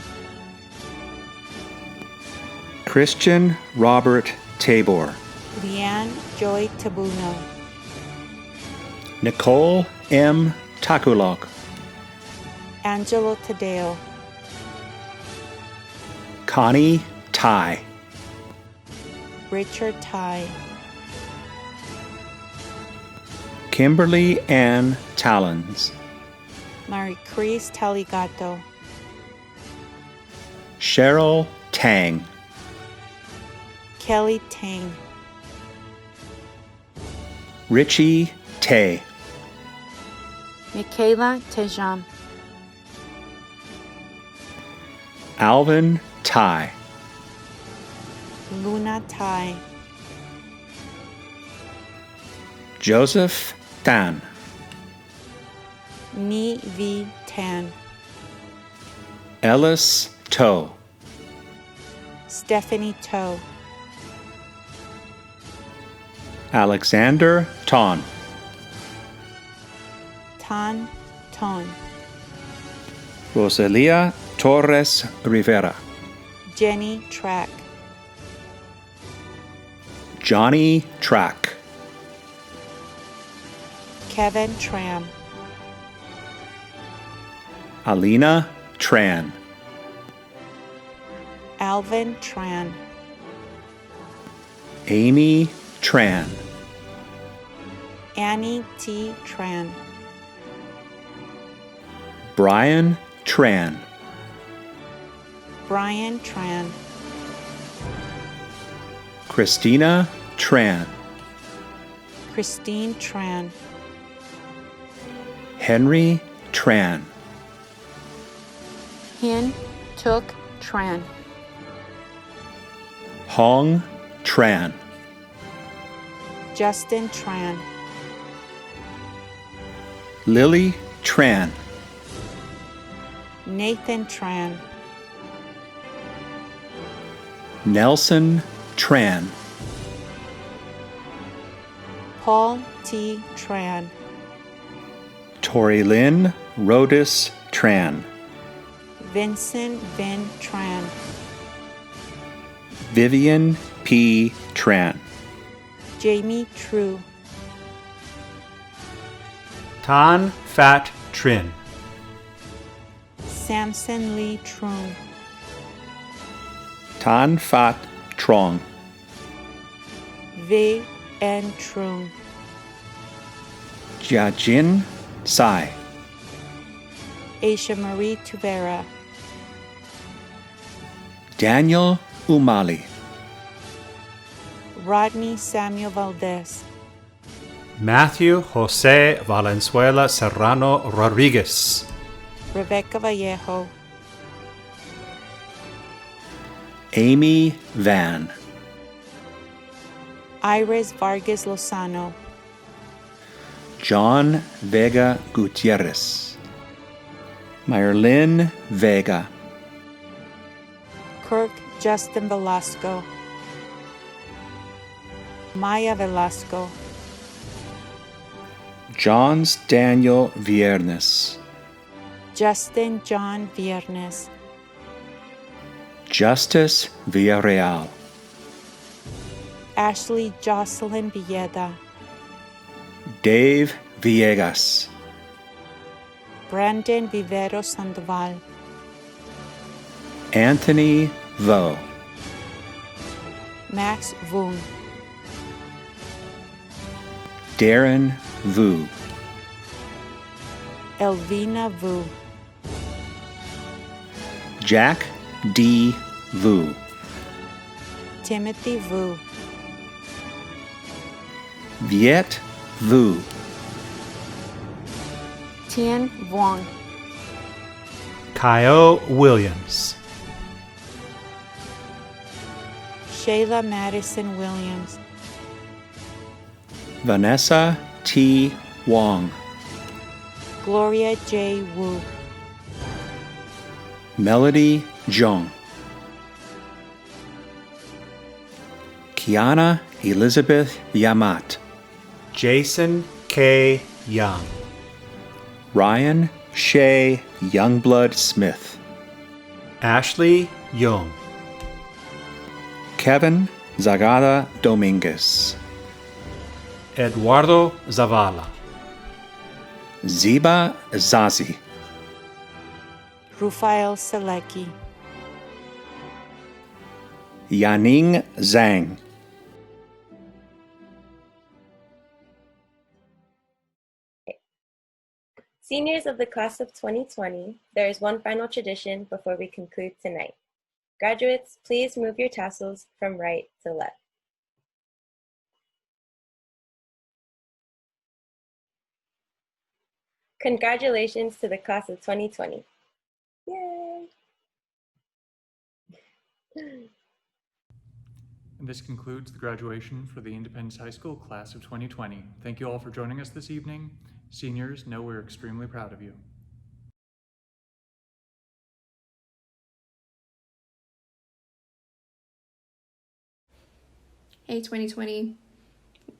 Christian Robert Tabor, Leanne Joy Tabuno, Nicole M. Takulok, Angelo Tadeo, Connie Tai, Richard Tai, Kimberly Ann Talons, Marie-Chris Taligato, Cheryl Tang, Kelly Tang, Richie Tay, Michaela Tejam, Alvin Tai, Luna Tai, Joseph Tan, Ni Vi Tan, Ellis To, Stephanie To, Alexander Ton, Tan Ton, Rosalia Torres Rivera, Jenny Track, Johnny Track, Kevin Tram, Alina Tran, Alvin Tran, Amy Tran, Annie T. Tran, Brian Tran, Brian Tran, Christina Tran, Christine Tran, Henry Tran, Hin Tuk Tran, Hong Tran, Justin Tran, Lily Tran, Nathan Tran, Nelson Tran, Paul T. Tran, Tori Lynn Rodis Tran, Vincent Vin Tran, Vivian P. Tran, Jamie True, Tan Fat Trin, Samson Lee Trung, Tan Fat Trong, V. N. Trung, Jiajin Sai, Aisha Marie Tuvera, Daniel Umali, Rodney Samuel Valdez, Matthew Jose Valenzuela Serrano Rodriguez, Rebecca Vallejo, Amy Van, Iris Vargas Lozano, John Vega Gutierrez, Myrlyn Vega, Kirk Justin Velasco, Maya Velasco, Johns Daniel Viernes, Justin John Viernes, Justice Villarreal, Ashley Jocelyn Villeda, Dave Villegas, Brandon Vivero Sandoval, Anthony Vo, Max Vung, Darren Vu, Elvina Vu, Jack D. Vu, Timothy Vu, Viet Vu, Tien Vuong, Kyle Williams, Shayla Madison Williams, Vanessa T. Wong, Gloria J. Wu, Melody Jong, Kiana Elizabeth Yamat, Jason K. Young, Ryan Shea Youngblood Smith, Ashley Young, Kevin Zagada Dominguez, Eduardo Zavala, Ziba Zazi, Rufael Selecki, Yaning Zhang, Seniors of the class of 2020, there is one final tradition before we conclude tonight. Graduates, please move your tassels from right to left. Congratulations to the class of 2020. Yay! And this concludes the graduation for the Independence High School class of 2020. Thank you all for joining us this evening. Seniors, know we're extremely proud of you. Hey 2020,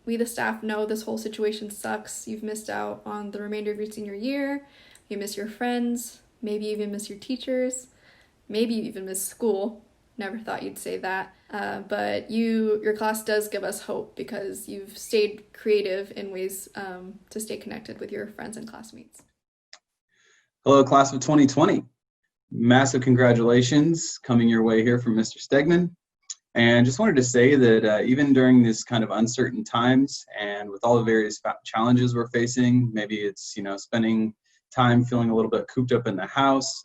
we the staff know this whole situation sucks. You've missed out on the remainder of your senior year. You miss your friends, maybe even miss your teachers, maybe you even miss school. Never thought you'd say that. But your class does give us hope because you've stayed creative in ways to stay connected with your friends and classmates. Hello, class of 2020. Massive congratulations coming your way here from Mr. Stegman. And just wanted to say that even during this kind of uncertain times and with all the various challenges we're facing, maybe it's, spending time feeling a little bit cooped up in the house,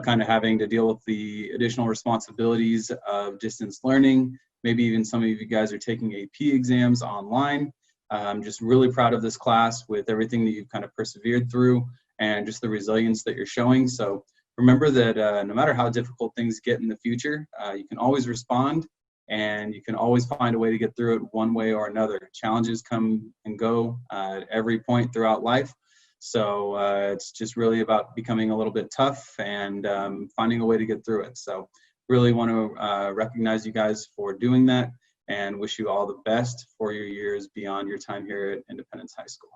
kind of having to deal with the additional responsibilities of distance learning. Maybe even some of you guys are taking AP exams online. I'm just really proud of this class with everything that you've kind of persevered through and just the resilience that you're showing. So remember that no matter how difficult things get in the future, you can always respond and you can always find a way to get through it one way or another. Challenges come and go at every point throughout life. So it's just really about becoming a little bit tough and finding a way to get through it. So really want to recognize you guys for doing that and wish you all the best for your years beyond your time here at Independence High School.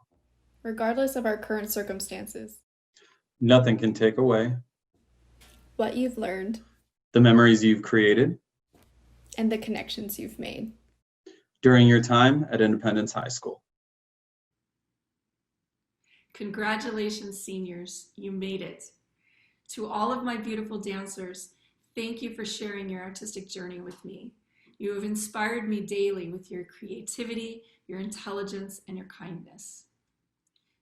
Regardless of our current circumstances, nothing can take away what you've learned, the memories you've created, and the connections you've made during your time at Independence High School. Congratulations, seniors, you made it. To all of my beautiful dancers, thank you for sharing your artistic journey with me. You have inspired me daily with your creativity, your intelligence, and your kindness.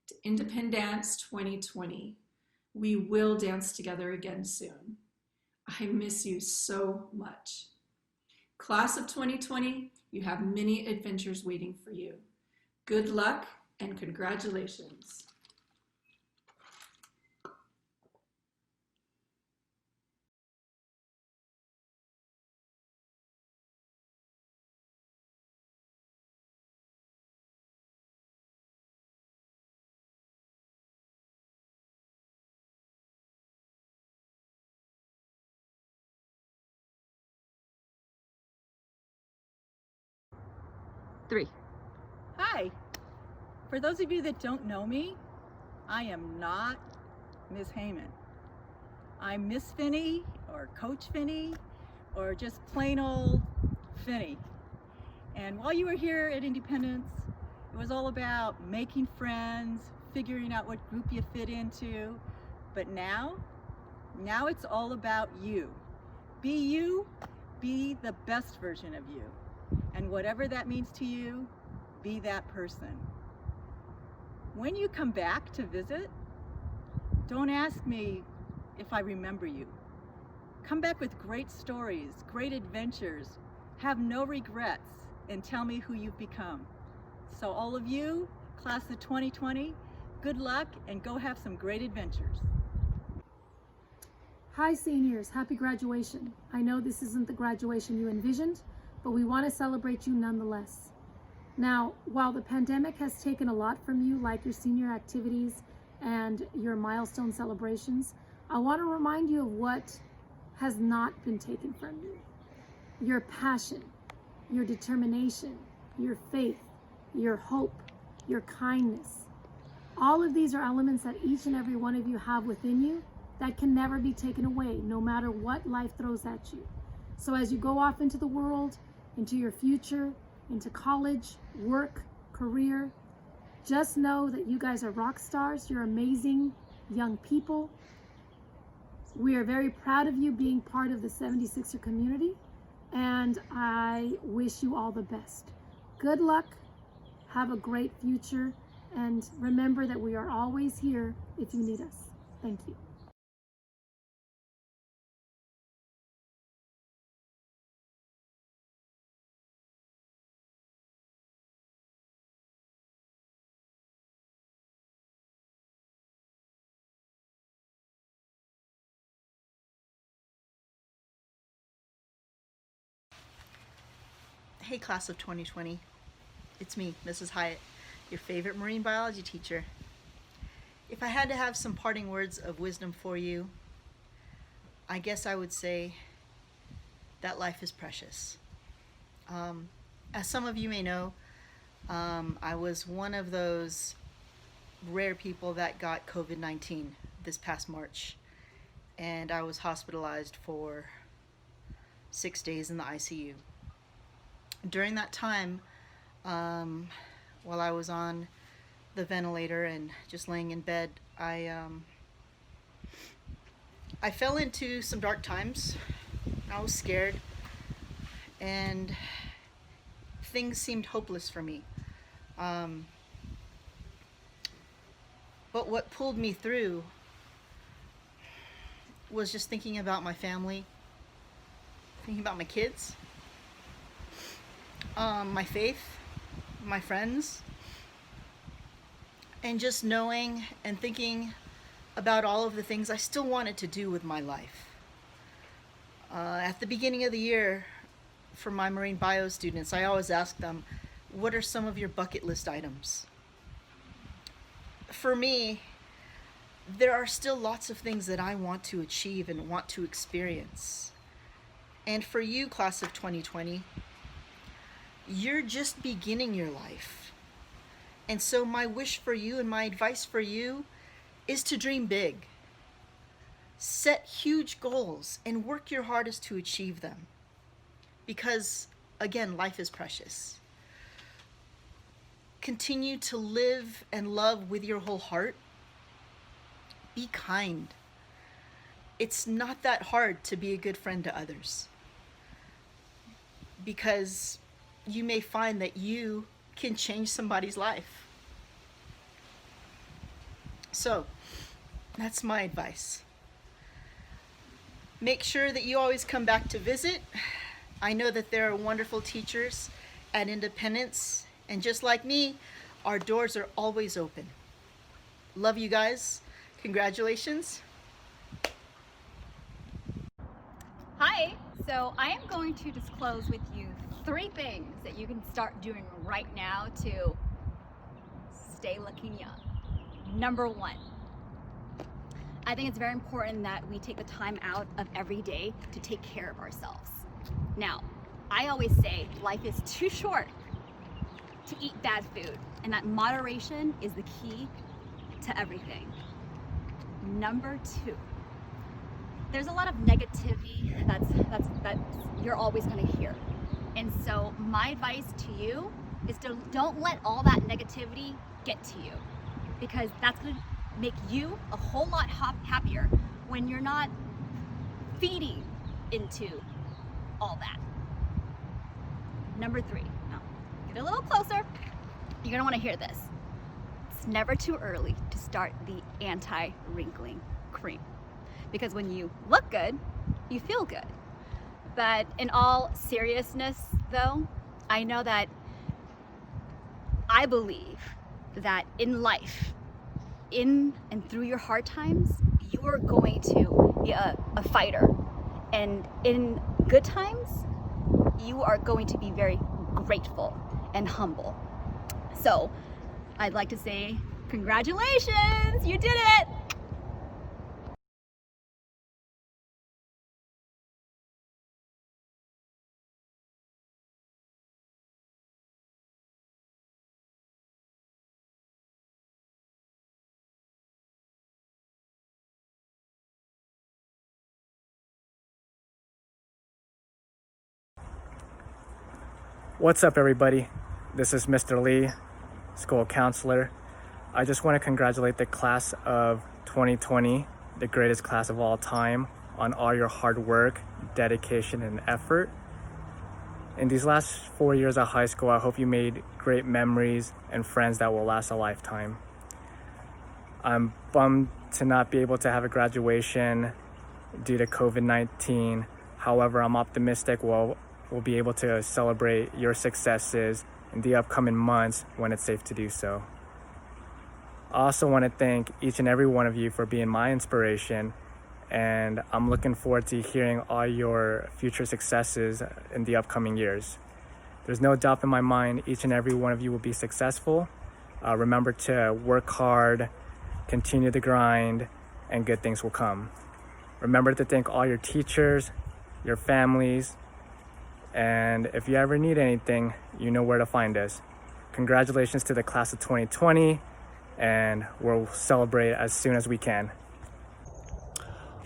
To Independence 2020, we will dance together again soon. I miss you so much. Class of 2020, you have many adventures waiting for you. Good luck and congratulations. Hi. For those of you that don't know me, I am not Ms. Heyman. I'm Miss Finney or Coach Finney or just plain old Finney. And while you were here at Independence, it was all about making friends, figuring out what group you fit into. But now it's all about you. You, be the best version of you. And whatever that means to you, be that person. When you come back to visit, don't ask me if I remember you. Come back with great stories, great adventures, have no regrets, and tell me who you've become. So all of you, class of 2020, good luck and go have some great adventures. Hi seniors, happy graduation. I know this isn't the graduation you envisioned, but we want to celebrate you nonetheless. Now, while the pandemic has taken a lot from you, like your senior activities and your milestone celebrations, I want to remind you of what has not been taken from you. Your passion, your determination, your faith, your hope, your kindness. All of these are elements that each and every one of you have within you that can never be taken away, no matter what life throws at you. So as you go off into the world, into your future, into college, work, career, just know that you guys are rock stars. You're amazing young people. We are very proud of you being part of the 76er community, and I wish you all the best. Good luck, have a great future, and remember that we are always here if you need us. Thank you. Hey class of 2020, it's me, Mrs. Hyatt. your favorite marine biology teacher. If I had to have some parting words of wisdom for you, I guess I would say that life is precious. As some of you may know, I was one of those rare people that got COVID-19 this past March, and I was hospitalized for 6 days in the ICU. During that time, while I was on the ventilator and just laying in bed, I fell into some dark times. I was scared, and things seemed hopeless for me. But what pulled me through was just thinking about my family, thinking about my kids, my faith, my friends, and just knowing and thinking about all of the things I still wanted to do with my life. At the beginning of the year, for my marine bio students, I always ask them, what are some of your bucket list items? For me, there are still lots of things that I want to achieve and want to experience. And for you, class of 2020, you're just beginning your life. And so my wish for you and my advice for you is to dream big. Set huge goals and work your hardest to achieve them. Because, again, life is precious. Continue to live and love with your whole heart. Be kind. It's not that hard to be a good friend to others, because you may find that you can change somebody's life. So, that's my advice. Make sure that you always come back to visit. I know that there are wonderful teachers at Independence, and just like me, our doors are always open. Love you guys. Congratulations. Hi, so I am going to disclose with you 3 things that you can start doing right now to stay looking young. Number 1, I think it's very important that we take the time out of every day to take care of ourselves. Now, I always say life is too short to eat bad food, and that moderation is the key to everything. Number 2, there's a lot of negativity that you're always going to hear. And so my advice to you is to don't let all that negativity get to you, because that's going to make you a whole lot happier when you're not feeding into all that. Number 3, now get a little closer. You're going to want to hear this. It's never too early to start the anti-wrinkling cream, because when you look good, you feel good. But in all seriousness though, I know that I believe that in life, in and through your hard times, you are going to be a fighter. And in good times, you are going to be very grateful and humble. So I'd like to say, congratulations, you did it! What's up, everybody? This is Mr. Lee, school counselor. I just want to congratulate the class of 2020, the greatest class of all time, on all your hard work, dedication, and effort. In these last 4 years of high school, I hope you made great memories and friends that will last a lifetime. I'm bummed to not be able to have a graduation due to COVID-19. However, I'm optimistic we'll be able to celebrate your successes in the upcoming months when it's safe to do so. I also want to thank each and every one of you for being my inspiration, and I'm looking forward to hearing all your future successes in the upcoming years. There's no doubt in my mind each and every one of you will be successful, Remember to work hard, continue the grind, and good things will come. Remember to thank all your teachers, your families, and if you ever need anything, you know where to find us. Congratulations to the class of 2020, and we'll celebrate as soon as we can.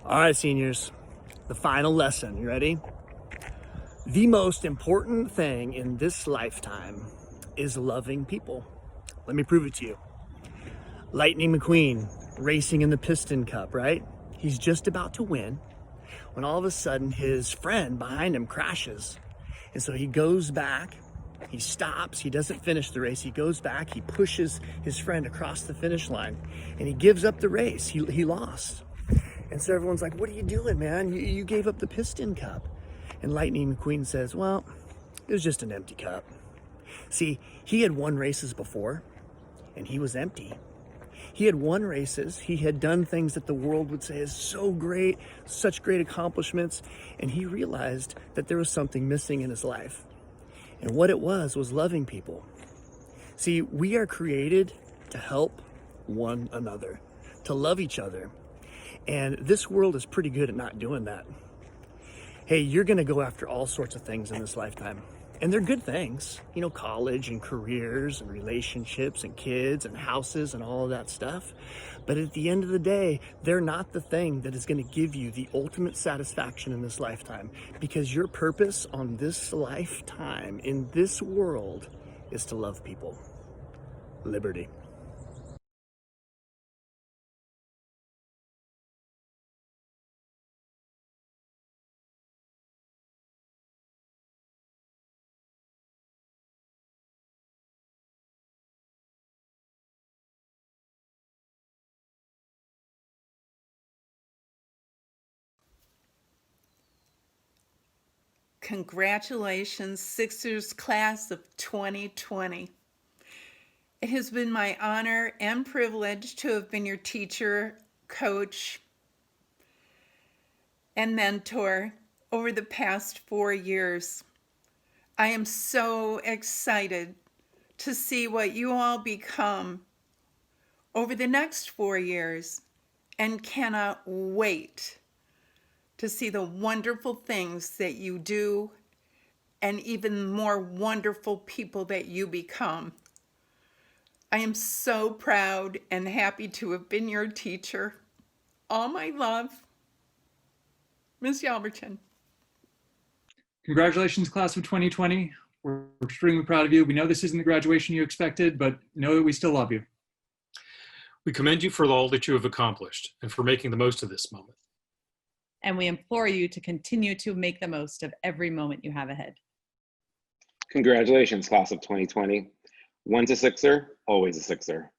All right, seniors, the final lesson. You ready? The most important thing in this lifetime is loving people. Let me prove it to you. Lightning McQueen racing in the Piston Cup, right? He's just about to win when all of a sudden his friend behind him crashes. And so he goes back, he stops, he doesn't finish the race, he goes back, he pushes his friend across the finish line, and he gives up the race. He lost. And so everyone's like, what are you doing, man? You gave up the Piston Cup. And Lightning McQueen says, well, it was just an empty cup. See, he had won races before, and he was empty. He had won races, he had done things that the world would say is so great, such great accomplishments, and he realized that there was something missing in his life. And what it was loving people. See, we are created to help one another, to love each other. And this world is pretty good at not doing that. Hey, you're gonna go after all sorts of things in this lifetime. And they're good things, you know, college and careers and relationships and kids and houses and all of that stuff. But at the end of the day, they're not the thing that is going to give you the ultimate satisfaction in this lifetime, because your purpose on this lifetime in this world is to love people. Liberty. Congratulations, Sixers class of 2020. It has been my honor and privilege to have been your teacher, coach, and mentor over the past 4 years. I am so excited to see what you all become over the next 4 years and cannot wait to see the wonderful things that you do and even more wonderful people that you become. I am so proud and happy to have been your teacher. All my love, Ms. Yalberton. Congratulations, class of 2020. We're extremely proud of you. We know this isn't the graduation you expected, but know that we still love you. We commend you for all that you have accomplished and for making the most of this moment. And we implore you to continue to make the most of every moment you have ahead. Congratulations, class of 2020. Once a Sixer, always a Sixer.